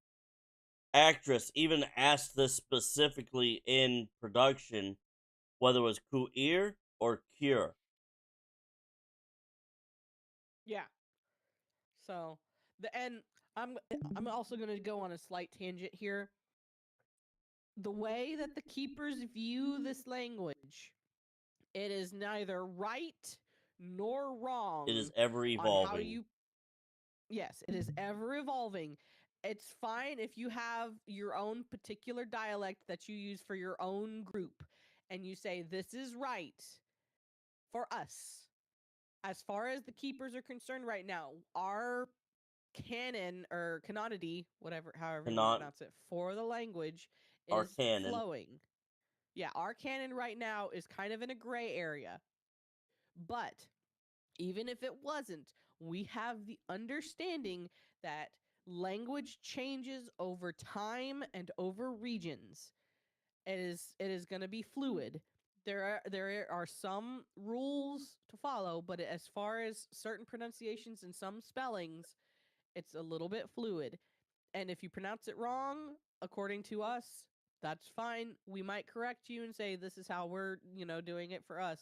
actress even asked this specifically in production, whether it was queer or cure. Yeah. So and I'm also going to go on a slight tangent here. The way that the keepers view this language, it is neither right nor wrong It is ever on how evolving. you. Yes, it is ever evolving. It's fine if you have your own particular dialect that you use for your own group and you say this is right for us. As far as the keepers are concerned right now, our canon or canonity, however you want to Cannot pronounce it, for the language our is canon. flowing. Yeah, our canon right now is kind of in a gray area. But even if it wasn't, we have the understanding that language changes over time and over regions. It is going to be fluid. There are some rules to follow, but as far as certain pronunciations and some spellings, it's a little bit fluid. And if you pronounce it wrong, according to us, that's fine. We might correct you and say this is how we're, doing it for us.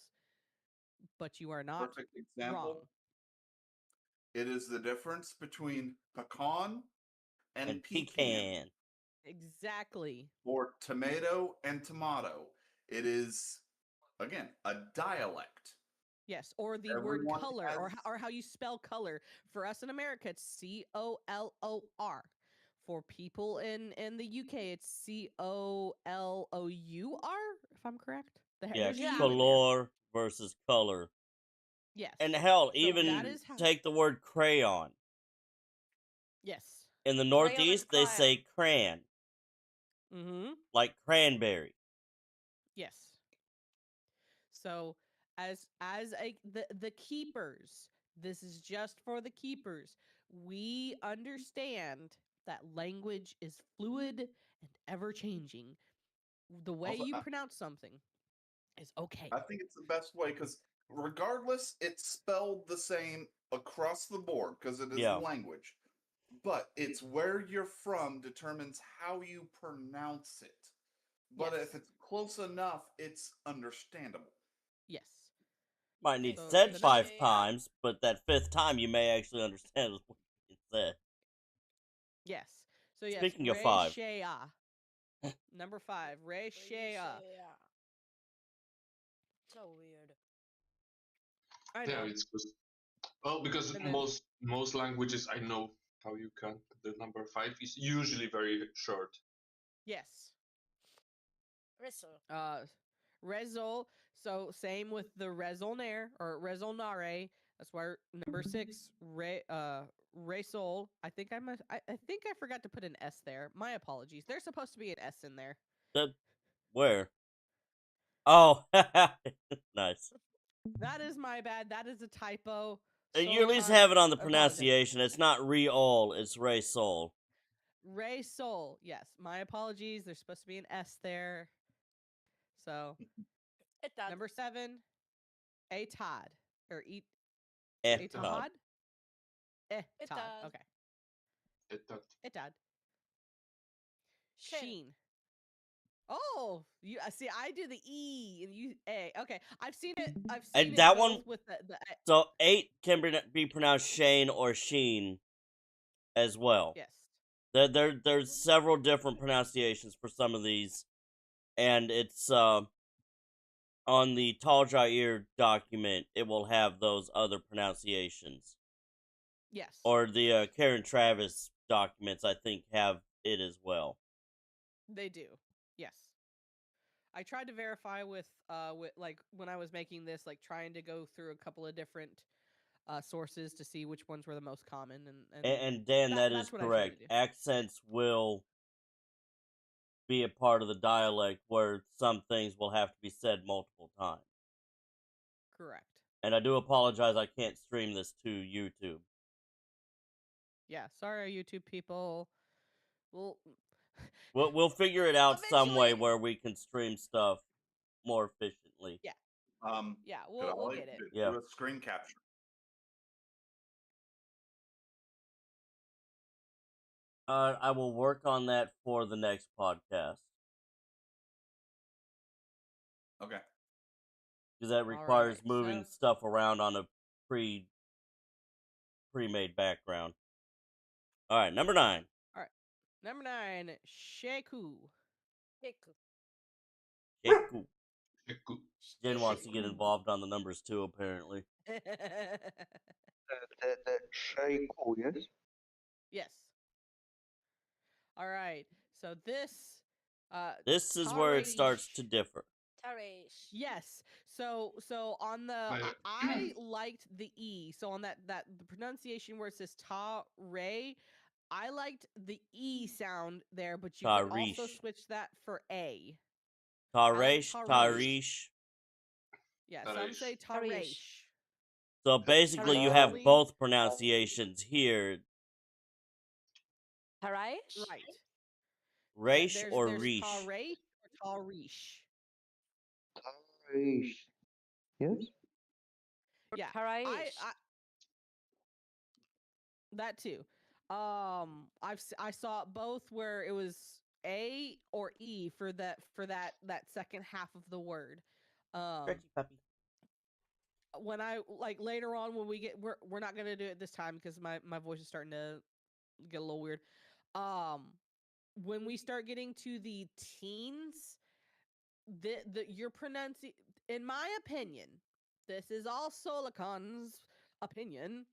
But you are not Perfect wrong. example. It is the difference between pecan and And pecan, pecan. Exactly. or tomato and tomato. It is, again, a dialect. Yes, or the word Everyone color, has or how you spell color. For us in America, it's COLOR. For people in the UK, it's COLOUR. If I'm correct, Yeah, there's a Yeah. U in there. color versus color. Yes. And hell, So that even is how. take the word crayon. Yes. In the Crayon and Northeast, they crayon. say cran, Mm-hmm. like cranberry. Yes. So as the keepers, this is just for the keepers. We understand that language is fluid and ever changing. The way also, you pronounce something is okay. I think it's the best way because regardless, it's spelled the same across the board because it is a Yeah. language. But it's where you're from determines how you pronounce it. But Yes. if it's close enough, it's understandable. Yes. Might need So said the five Yeah. times, but that fifth time you may actually understand what it said. yes. So yes, Speaking of Ray 5, Shea. Number 5, Ray Shea. Yeah. So weird. I Yeah, know. it's just well because And then most languages I know how you count. The number 5 is usually very short. yes. Rizzle. Rezol. So same with the Rezolnair or Rezolnare. That's why number 6, Resol. I think I forgot to put an S there. My apologies. There's supposed to be an S in there. where? Oh, nice. That is my bad. That is a typo. You at So least have it on the I apologize. pronunciation. It's not Re-Ol, it's Ray-Sol. Resol. Yes, my apologies. There's supposed to be an S there. So It does. number 7, Atod or Eat Etod. Atod. Todd. Etad. Okay. That Atod. Shin. Sheen. Oh, you see. I do the E and you A. Okay, I've seen it. I've seen And it that both one, with the. so 8 can be pronounced Shane or Sheen as well. Yes. There's several different pronunciations for some of these, and it's on the Tall Jair document. It will have those other pronunciations, Yes. or the Karen Travis documents. I think have it as well. They do. Yes. I tried to verify with like when I was making this, like trying to go through a couple of different sources to see which ones were the most common, And Dan, that is that's what I try to correct. do. Accents will be a part of the dialect where some things will have to be said multiple times. Correct. And I do apologize, I can't stream this to YouTube. Yeah, sorry, YouTube people. Well, We'll figure it out some way eventually. where we can stream stuff more efficiently. Yeah, yeah, Could we'll I get it. Yeah. do a screen capture? I will work on that for the next podcast. Okay. Because that requires Alright, moving so stuff around on a pre-made background. Alright, number 9. number 9, Sheku. Hiku. Sheku. Heku. Jen wants to get Sheku. involved on the numbers too, apparently. Shaiku, yes? Yes. Alright, so this This is where it starts to differ. Tarish. Yes. So on the I liked the E. So on that the pronunciation where it says ta ray, I liked the E sound there, but you could also Tarish. switch that for A. Tarish, Tarish. Tarish. Yeah, some say Tarish. So basically you have both pronunciations here. Tarish? Right. Raish or there's Rish? Tarish or Tarish. Tarish. Yes? Yeah. Tarish. I that too. I saw both where it was A or E for that second half of the word. Stretchy puppy. When I like later on when we get we're not gonna do it this time because my voice is starting to get a little weird. When we start getting to the teens, the your pronouncing, in my opinion, this is all Solicon's opinion.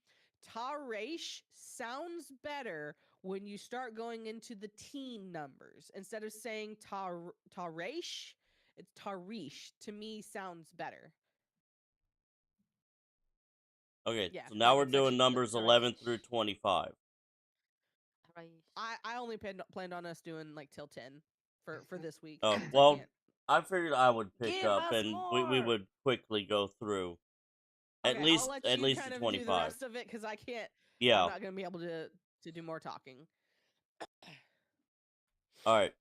Tarish sounds better when you start going into the teen numbers. Instead of saying Tarish, it's Tarish. To me, sounds better. Okay, Yeah, so now like we're it's doing actually numbers Tarish. 11 through 25. I only planned on us doing like till 10 for this week. Oh, 'Cause well, I can't. I figured I would pick Give up us and we more! would quickly go through Okay, I'll let at you least kind the of do the 25. rest of it because I can't. Yeah. I'm not gonna be able to do more talking. All right.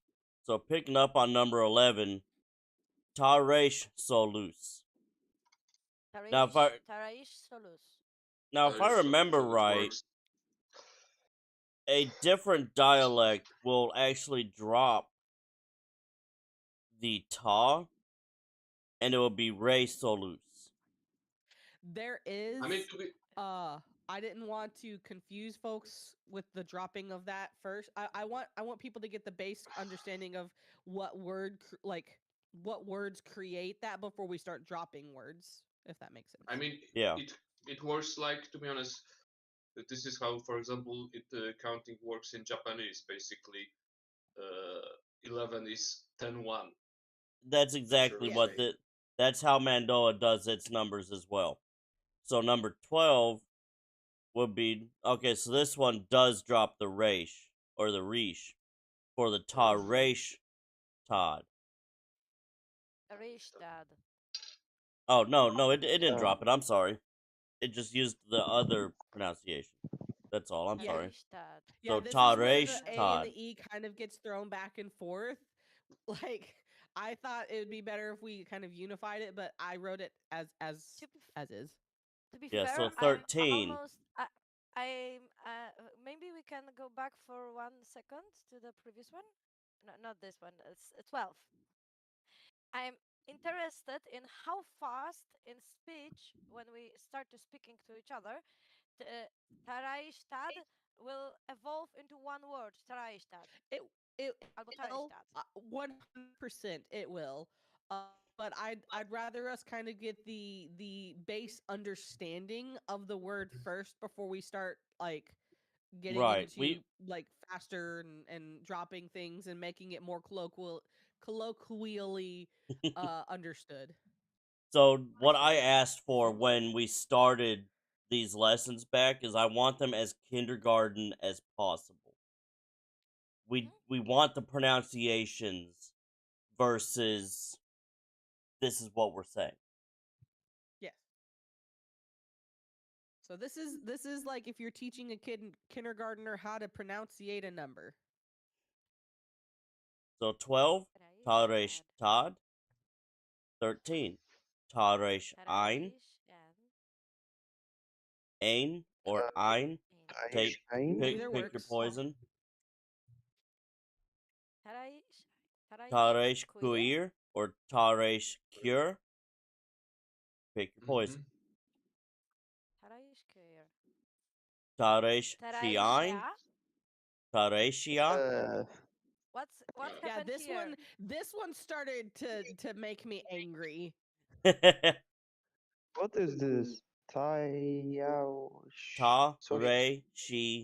So picking up on number 11, Tarish Solus. Now if I Tarish Solus. now if I remember right, a different dialect will actually drop the ta, and it will be Ray Solus. There is. I mean, to be I didn't want to confuse folks with the dropping of that first. I want people to get the basic understanding of what what words create that before we start dropping words. If that makes sense. I mean, Yeah. it works like, to be honest, this is how, for example, counting works in Japanese. Basically, 11 is 10-1. That's exactly Literally what stated. that's how Mandalore does its numbers as well. So number 12 would be okay, so this one does drop the Raish or the Rish for the Tarish Todd. Tarish Dad. Oh no, it didn't drop it. I'm sorry. It just used the other pronunciation. That's all. I'm sorry. Tarish Dad. Yeah, So this is where Tarish the A Todd. and the E kind of gets thrown back and forth. Like I thought it would be better if we kind of unified it, but I wrote it as is. To be Yeah, fair, so I'm 13. almost. Maybe we can go back for 1 second to the previous one. No, not this one. It's 12. I'm interested in how fast in speech, when we start to speaking to each other, Taraishtad will evolve into one word. Taraishtad. It Albo will, Taraishtad. 100% it will. But I'd rather us kind of get the base understanding of the word first before we start like getting Right. into like faster and dropping things and making it more colloquially understood. So what I asked for when we started these lessons back is I want them as kindergarten as possible. We want the pronunciations versus this is what we're saying. Yes. So this is like if you're teaching a kid in kindergartner how to pronunciate a number. So 12, Taresh Tad. 13, Taresh Ein. Ain or Ein. Take Einstein. Either pick your works. poison. Tarais Taresh Kuir or Taresh Cure. Pick your poison. Taresh Shiain. Tareshia. What Yeah, happened here? this one started to make me angry. What is this? Sorry. Tareshia.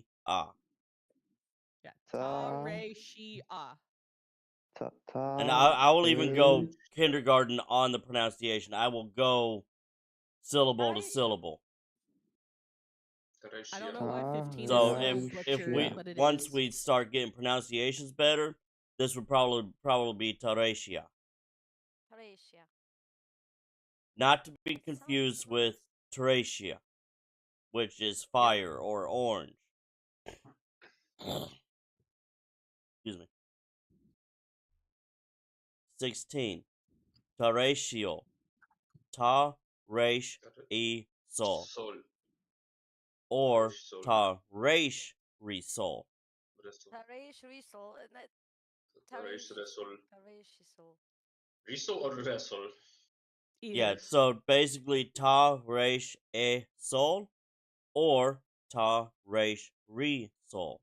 Yeah. Ta. Ta-re-shi-ah. And Ta. I will even go Is. kindergarten on the pronunciation. I will go syllable to Taresh. syllable. I don't know Tereshia. why 15 is So so if we butchered, but it once is. we start getting pronunciations better, this would probably be Tareshia. Taresia. Not to be It confused sounds with Teresia, which is fire or orange. Excuse me. 16. Taratio. Ta resh e sol. Sol. Or Sol. ta resh re sol. Resol. Taresh Risol. Taresh Resol. Taresh Risol. Risol or Resol? Yeah, Either. so basically ta resh e sol or ta resh re sol.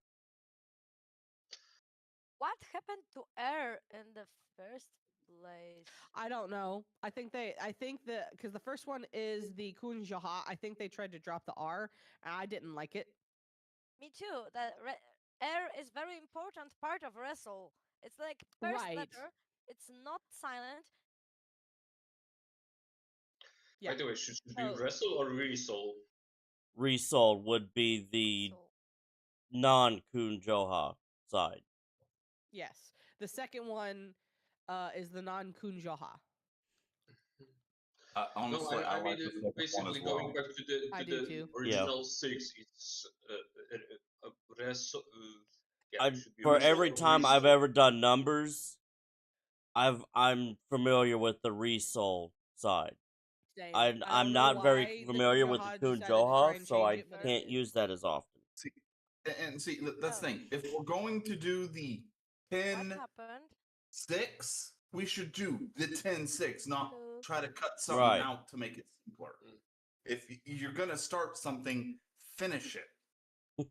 What happened to air in the first place? I don't know. I think because the first one is the kunjaha. I think they tried to drop the R, and I didn't like it. Me too. Air is very important part of wrestle. It's like first Right. letter. It's not silent. Yeah. By the way, should it be So- Resol or Resol? Re sol would be the So, non kunjoha side. Yes. The second one is the non kunjaha. No, Honestly, I I mean like the second one basically as well. going back to the I do too. original six. It's Resol. Yeah, it should be For Resol every or time I've Resol. ever done numbers, I'm familiar with the resol side. Same. I'm I don't know not very why familiar with the Kunjaha decided to try kunjoha, and so change I it, but can't it use that as often. See, that's the Oh. thing. If we're going to do the what 10 happened? 6, we should do the 10 6, not Hello. try to cut something Right. out to make it simpler. If you're going to start something, finish it.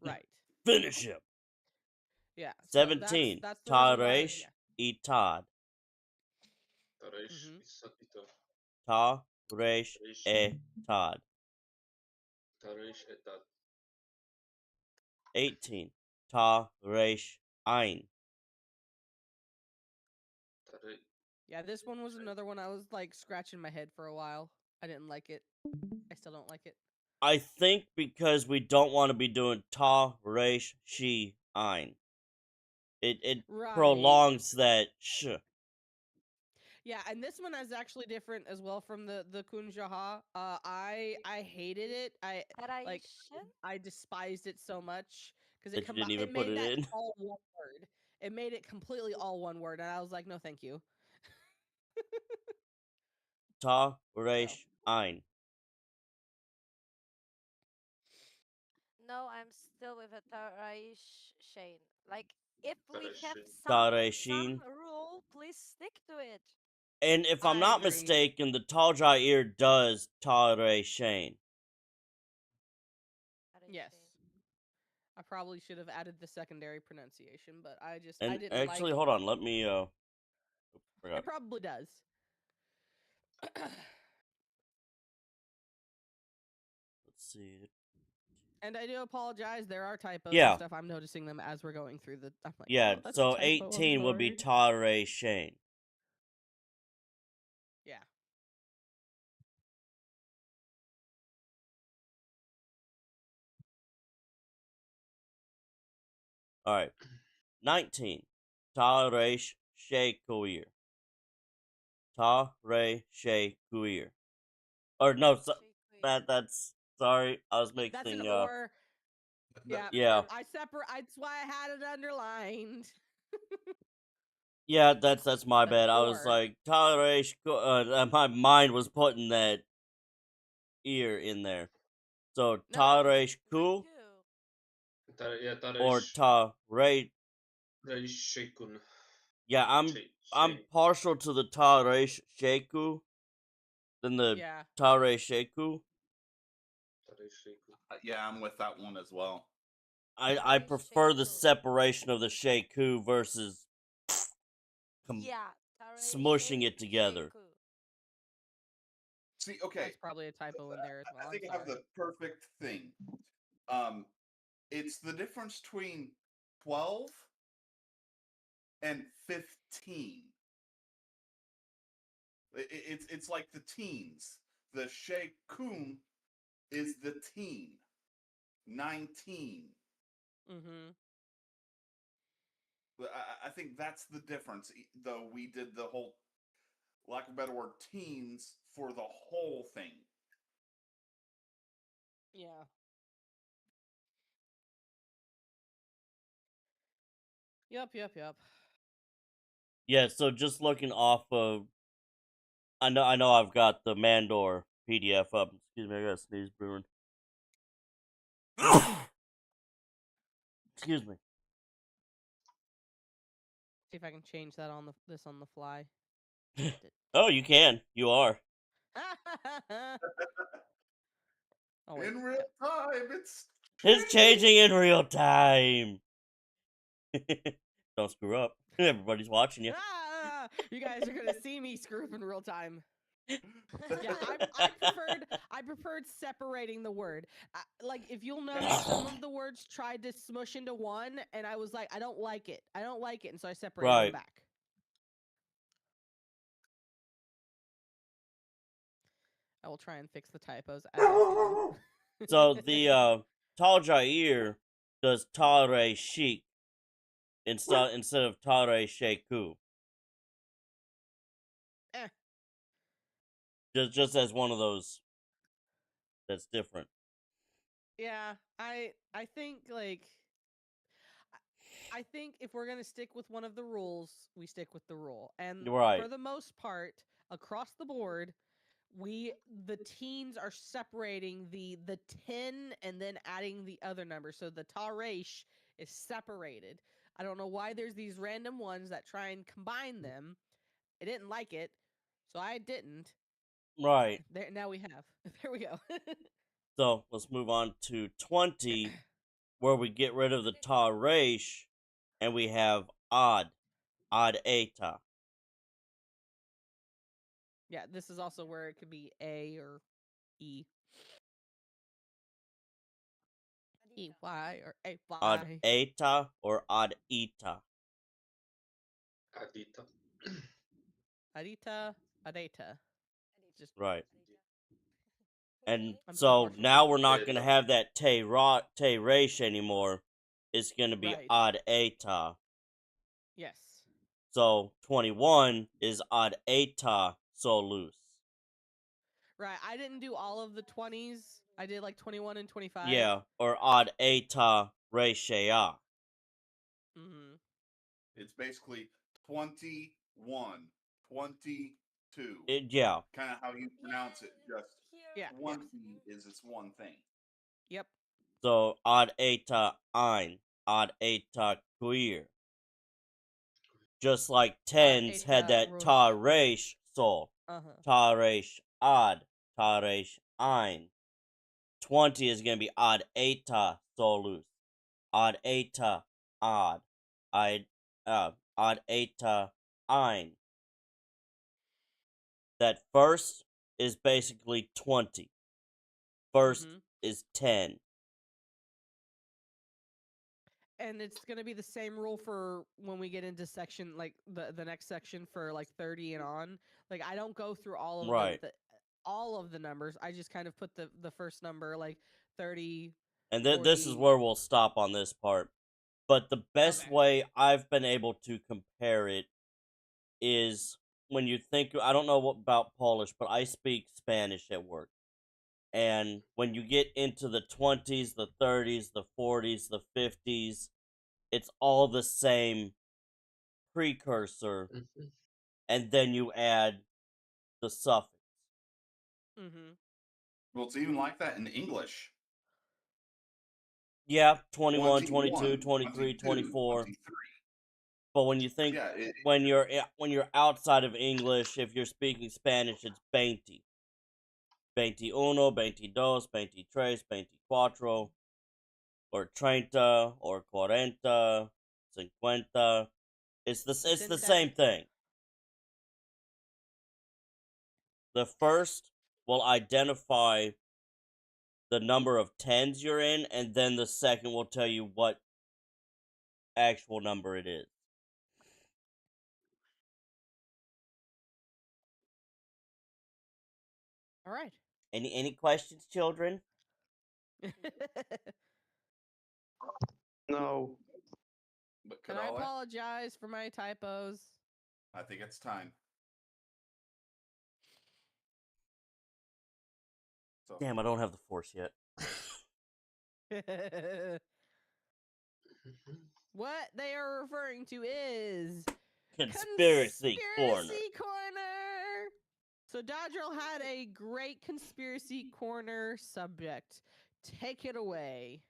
right. Finish him. Yeah. So 17. That's the reason why. Taresh Yeah. itad. Taresh Mhm. Ito. Taresh etad. Taresh Etat. 18. Taresh ein. Yeah, this one was another one I was like scratching my head for a while. I didn't like it. I still don't like it. I think because we don't want to be doing Taresh shi ein. It Right. prolongs that sh. Yeah, and this one is actually different as well from the kunjaha. I hated it. Tareishin? I despised it so much because That you didn't even it put made it that in. all one word. It made it completely all one word, and I was like, no, thank you. Taresh ein. No, I'm still with a Taraish Shane. Like, if we have Tareshin. some rule, please stick to it. And if I'm I not agree. mistaken, the Taljair does Tareshain. Yes. I probably should have added the secondary pronunciation, but I And didn't actually, like. hold on, let me forgot. It probably does. Let's see. And I do apologize. There are typos Yeah. and stuff. I'm noticing them as we're going through the. I'm like, Yeah, oh, that's so a typo. 18 would be Tareshain. Yeah. All right. 19. Ta Reish She Kuir. Ta Re She Kuir. Or no, that's sorry, I was That's an mixing. or. Yeah. Yeah, I separate. That's why I had it underlined. yeah, that's my That's an bad. I was or. like Ta Reish. My mind was putting that ear in there. So No. Ta Mine Reish Ku too. Yeah, or Ta Re. Reishekun. Yeah, I'm partial to the Ta Reish Sheku than the Yeah. Ta Re Sheku. Yeah, I'm with that one as well. I prefer the separation of the Sheku versus Yeah, smushing it together. See, okay, That's probably a typo in there as well. I I'm think I have sorry. the perfect thing. It's the difference between 12 and 15. It's like the teens. The Shekun is the teen. 19. Mm-hmm. I think that's the difference. Though we did the whole, lack of a better word, teens for the whole thing. Yeah. Yep. Yeah, so just looking off of, I know I've got the Mandalore PDF up. Excuse me, I got a sneeze brewing. Excuse me. See if I can change that on this on the fly. Oh, you can. You are. Oh wait. In real time, it's It's changing in real time. Don't screw up. Everybody's watching you. You guys are gonna see me screw up in real time. Yeah, I preferred separating the word. Like if you'll notice, some of the words tried to smush into one, and I was like, I don't like it, and so I separated them Right. back. I will try and fix the typos as I see them. So the Tal Jair does Tare Sheik instead of Tare Sheku. Eh, Just as one of those that's different. yeah, I think like I think if we're gonna stick with one of the rules, we stick with the rule. And for Right. the most part, across the board, the teens are separating the 10 and then adding the other number. So the Taresh is separated. I don't know why there's these random ones that try and combine them. I didn't like it, so I didn't. Right. There now we have. There we go. So let's move on to 20, where we get rid of the Taresh and we have Odd Eta. Yeah, this is also where it could be A or E. E-Y or Odd A-Y. Eta or Odd Eta. Adita. Adita, Adeta. Just Right. And I'm so so partial to now it. we're not going to have that Te Resh anymore. It's going to be Right. Odd Eta. Yes. So 21 is Odd Eta Solus. Right. I didn't do all of the 20s. I did like 21 and 25. Yeah, or Odd Eta Reshea. Mm-hmm. It's basically 21, 22. Yeah. Kind of how you pronounce it. Just Yeah. 20 is its one thing. Yep. So Odd Eta Ein, Odd Eta Queer. Just like tens had Eta that Rosh. Ta Resh Sol. Uh-huh. Ta Resh Odd, Ta Resh Ein. 20 is going to be Odd Eta Solus. Odd Eta Odd. Odd Eta Ein. That first is basically 20. First Mm-hmm. is 10. And it's gonna be the same rule for when we get into section like the next section for like 30 and on. Like I don't go through all of Right. all of the numbers. I just kind of put the first number like 30. And 40. this is where we'll stop on this part. But the best Okay. way I've been able to compare it is when you think, I don't know what about Polish, but I speak Spanish at work. And when you get into the 20s, the 30s, the 40s, the 50s, it's all the same precursor, Mhm. and then you add the suffix. Mm-hmm. Well, it's even like that in English. Yeah, 21, 22, 21, 23, 22, 24. 23. But when you think Yeah, when you're outside of English, if you're speaking Spanish, it's 20. 21, 22, 23, 24, or 30, or 40, 50. It's the same thing. The first will identify the number of tens you're in, and then the second will tell you what actual number it is. All right. Any questions, children? No. but And I apologize for my typos. I think it's time. So Damn, I don't have the force yet. What they are referring to is Conspiracy corner. Corner. So Dodgerl had a great conspiracy corner subject. Take it away.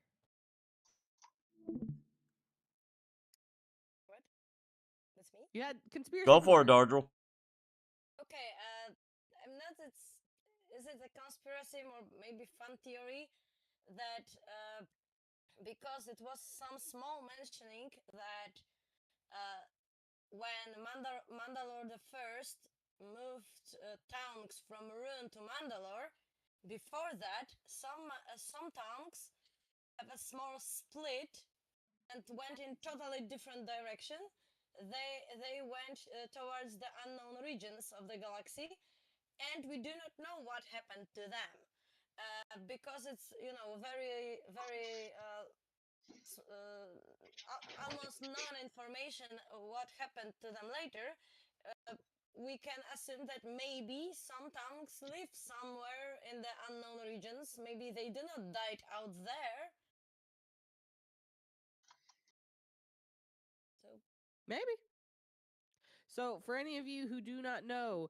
What? That's me? You had conspiracy Go for corner. it, Dardrel. Okay, I'm not. Is it a conspiracy or maybe fun theory that because it was some small mentioning that uh, when Mandalore the First moved towns from Rune to Mandalore, before that some towns have a small split and went in totally different direction. They went towards the unknown regions of the galaxy, and we do not know what happened to them because it's very very almost non-information what happened to them later. We can assume that maybe some tanks live somewhere in the unknown regions. Maybe they did not die out there. So Maybe. So, for any of you who do not know,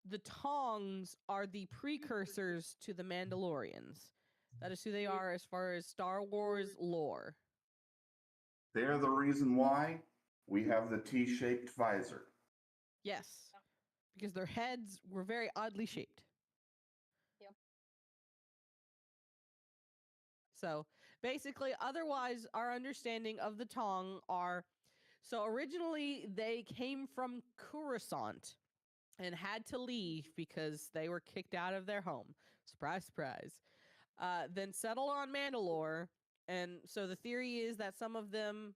the Tongs are the precursors to the Mandalorians. That is who they are as far as Star Wars lore. they're the reason why we have the T-shaped visor. Yes, because their heads were very oddly shaped. Yep. So, basically, otherwise, our understanding of the Tong are so originally they came from Coruscant and had to leave because they were kicked out of their home. Surprise, surprise. Then settled on Mandalore. And so the theory is that some of them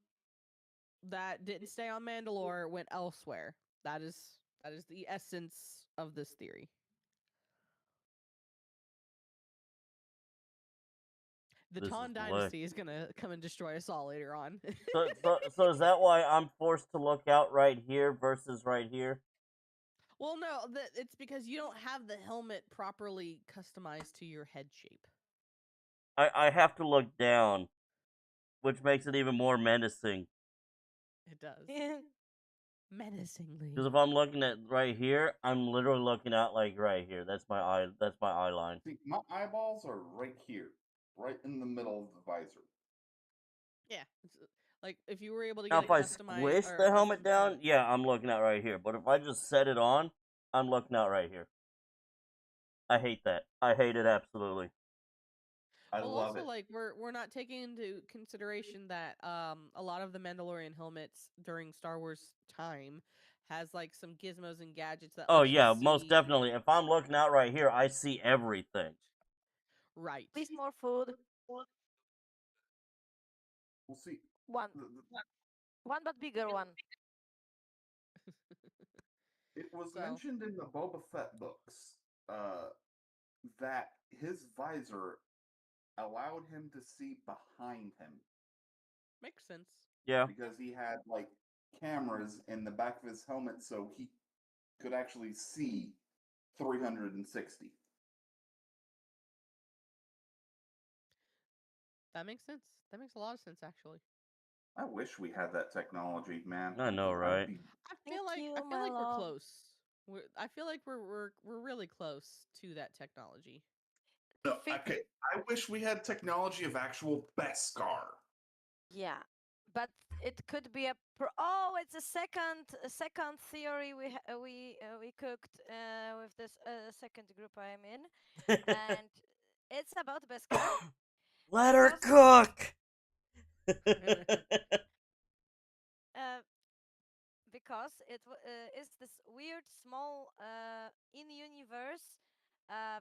that didn't stay on Mandalore went elsewhere. That is the essence of this theory. The This is Ton the way. Dynasty is gonna come and destroy us all later on. So is that why I'm forced to look out right here versus right here? Well, no, it's because you don't have the helmet properly customized to your head shape. I have to look down, which makes it even more menacing. It does. Menacingly. Because if I'm looking at right here, I'm literally looking out like right here. That's my eye. That's my eye line. See, my eyeballs are right here, right in the middle of the visor. Yeah. Like if you were able to Now, get if it I customized squish or the helmet custom down, yeah, I'm looking out right here. But if I just set it on, I'm looking out right here. I hate that. I hate it absolutely. I well, love also it. like we're not taking into consideration that a lot of the Mandalorian helmets during Star Wars time has like some gizmos and gadgets that Oh let you yeah, most see definitely. If I'm looking out right here, I see everything. right. please more food. We'll see. One, one but bigger one. It was So mentioned in the Boba Fett books that his visor allowed him to see behind him. makes sense. Yeah. because he had like cameras in the back of his helmet, so he could actually see 360. That makes sense. That makes a lot of sense, actually. I wish we had that technology, man. I know, I'd right? be Thank you, I feel my like we're love. close. I feel like we're really close to that technology. no. Think, Okay, I wish we had technology of actual Beskar. yeah, but it could be a oh, it's a second theory we cooked with this second group I'm in, and it's about Beskar Let her because cook. uh, because is this weird small in-universe uh,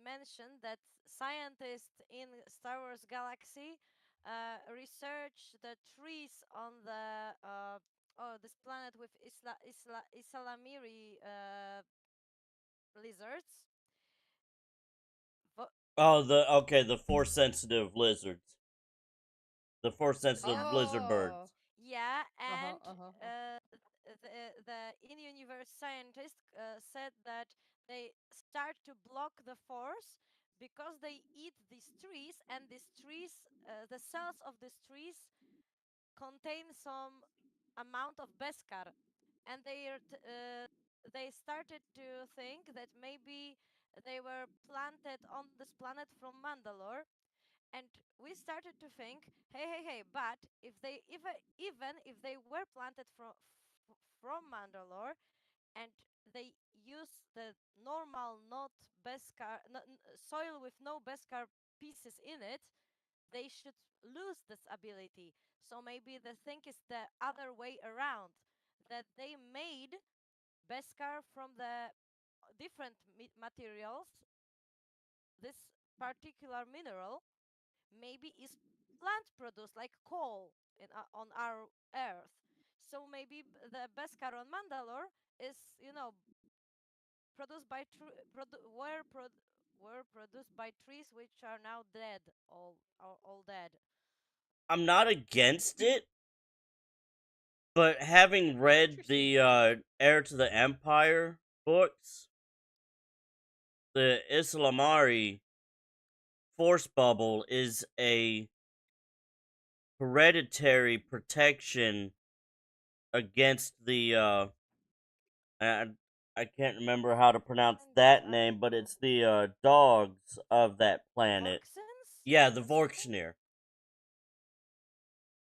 mention that scientists in Star Wars galaxy research the trees on the this planet with Isalamiri lizards. the force sensitive lizards. The force sensitive Yeah, lizard Oh. birds. yeah, Uh-huh, and uh-huh. the in-universe scientist said that they start to block the force because they eat these trees, and these trees, the cells of these trees contain some amount of Beskar, and they started to think that maybe they were planted on this planet from Mandalore, and we started to think, hey, but if they even if they were planted from Mandalore, and they use the normal, not Beskar soil with no Beskar pieces in it, they should lose this ability. So maybe the thing is the other way around, that they made Beskar from the different materials. This particular mineral maybe is plant produced like coal on our earth. So maybe the Beskar on Mandalore is, produced by were produced by trees which are now dead, all dead. I'm not against it, but having read Interesting. the Heir to the Empire books, the Islamari force bubble is a hereditary protection against the I, I can't remember how to pronounce And that name, but it's the dogs of that planet. Vorksins? Yeah, the Or something? Vorkshire.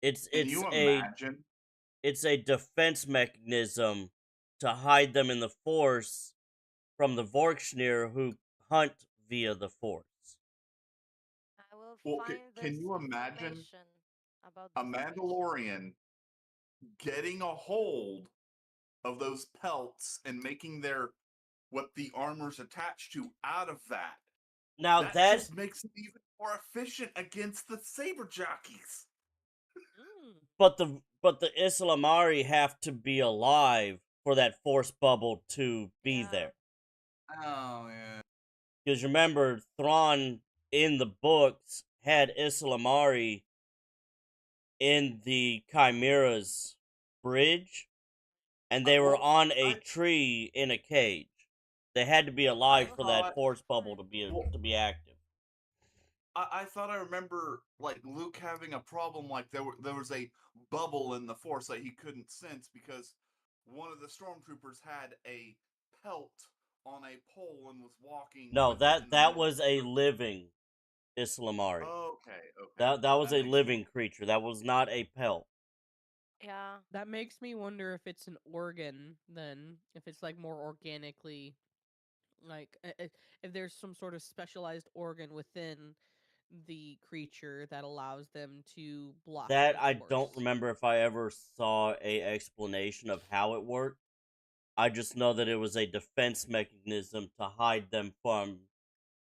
It's Can it's you a imagine? it's a defense mechanism to hide them in the Force from the Vorkshire who hunt via the Force. I will Well, find can this you imagine information about a this creature. Mandalorian getting a hold of those pelts and making their what the armor's attached to out of that? Now That that, just makes it even more efficient against the saber jockeys. Mm. but the Islamari have to be alive for that Force bubble to be Yeah. there. Oh yeah. Because remember, Thrawn in the books had Islamari in the Chimera's bridge, and they were Well, on a tree in a cage. They had to be I alive for thought that Force bubble to be well, active. I thought I remember like Luke having a problem, like there was a bubble in the force that he couldn't sense because one of the stormtroopers had a pelt on a pole and was walking No, with it in the that middle of was the a group. living Islamari. Okay. That was That a makes me living creature. That was not a pelt. Yeah. That makes me wonder if it's an organ then, if it's like more organically, like if there's some sort of specialized organ within the creature that allows them to block That the I don't force. remember if I ever saw a explanation of how it worked. I just know that it was a defense mechanism to hide them from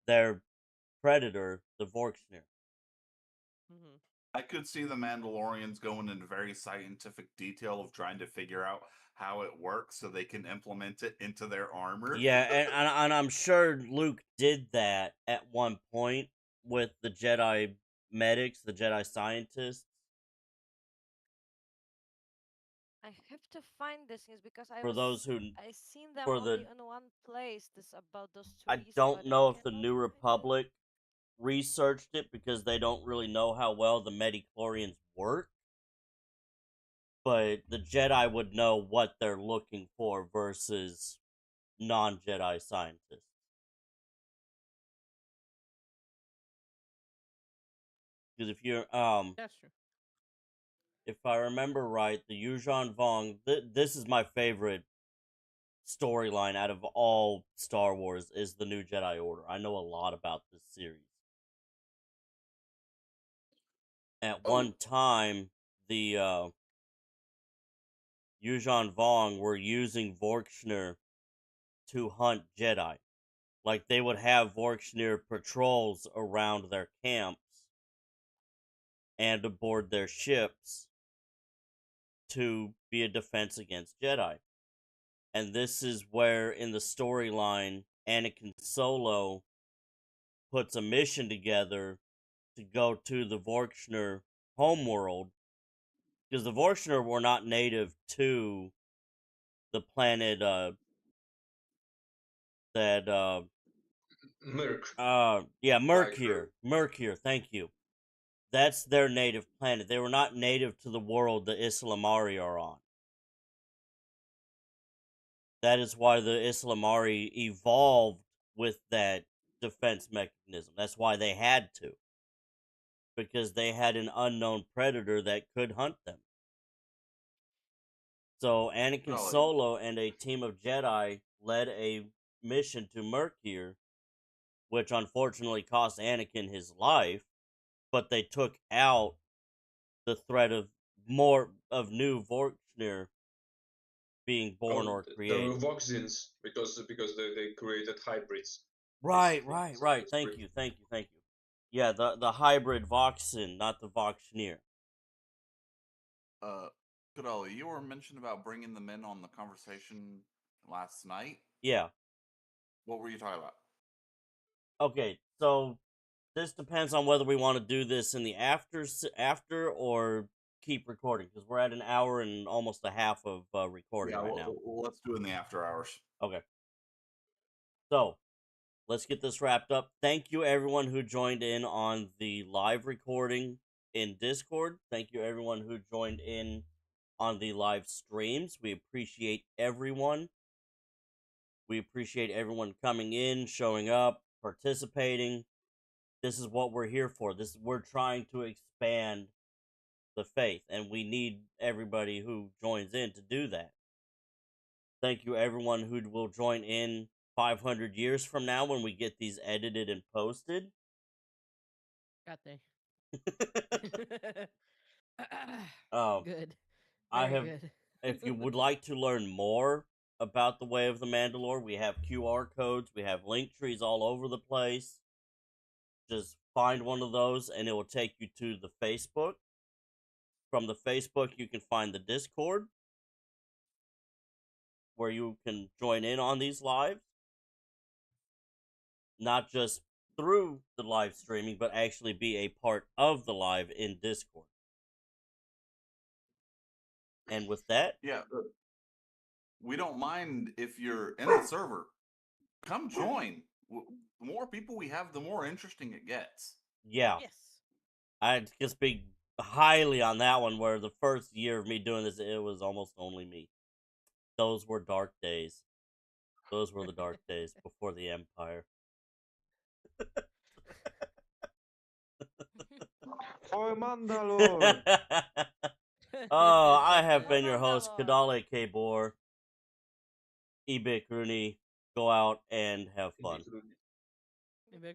their predator, the Vorkshire. Hmm. I could see the Mandalorians going into very scientific detail of trying to figure out how it works so they can implement it into their armor. Yeah, and I'm sure Luke did that at one point with the Jedi medics, the Jedi scientists. I have to find this news because For those who, I seen them for only the, in one place. This about those I trees, don't but I know if the cannot New find it. Republic researched it because they don't really know how well the Midi-chlorians work. But the Jedi would know what they're looking for versus non-Jedi scientists. Because if you're That's true. if I remember right, the Yuuzhan Vong. This is my favorite storyline out of all Star Wars. Is the New Jedi Order. I know a lot about this series. At one time, the Yuuzhan Vong were using Vorkshner to hunt Jedi. Like they would have Vorkshner patrols around their camps and aboard their ships to be a defense against Jedi. And this is where, in the storyline, Anakin Solo puts a mission together to go to the Vorkshner homeworld, because the Vorkshner were not native to the planet that Merc, yeah, like Mercure, thank you. That's their native planet. They were not native to the world the Islamari are on. That is why the Islamari evolved with that defense mechanism. That's why they had to. Because they had an unknown predator that could hunt them. So Anakin Solo and a team of Jedi led a mission to Mercure, which unfortunately cost Anakin his life, but they took out the threat of more of new Vorkshner being born or there were created. Voxins because they created hybrids. Right, basically. right, So right. that's Thank pretty. you, thank you, thank you. Yeah, the hybrid Voxin, not the Voxneer. Kadali, you were mentioned about bringing them in on the conversation last night. Yeah. What were you talking about? Okay, so this depends on whether we want to do this in the after or keep recording, because we're at an hour and almost a half of recording right now. Let's do it in the after hours. Okay. So let's get this wrapped up. Thank you everyone who joined in on the live recording in Discord. Thank you everyone who joined in on the live streams. We appreciate everyone. We appreciate everyone coming in, showing up, participating. This is what we're here for. We're trying to expand the faith, and we need everybody who joins in to do that. Thank you everyone who will join in 500 years from now when we get these edited and posted. Got they. um, Good. I Very have. good. If you would like to learn more about the Way of the Mandalore, we have QR codes. We have link trees all over the place. Just find one of those, and it will take you to the Facebook. From the Facebook, you can find the Discord, where you can join in on these lives. Not just through the live streaming, but actually be a part of the live in Discord. And with that, Yeah, we don't mind if you're in the server. Come join. The more people we have, the more interesting it gets. yeah, Yes. I'd just speak highly on that one, where the first year of me doing this, it was almost only me. Those were dark days. Those were the dark days before the Empire. For Mandalore! Oh, I have For been your host, Mandalore. Kadale Kabor. Ebik Rooney. Go out and have fun. Maybe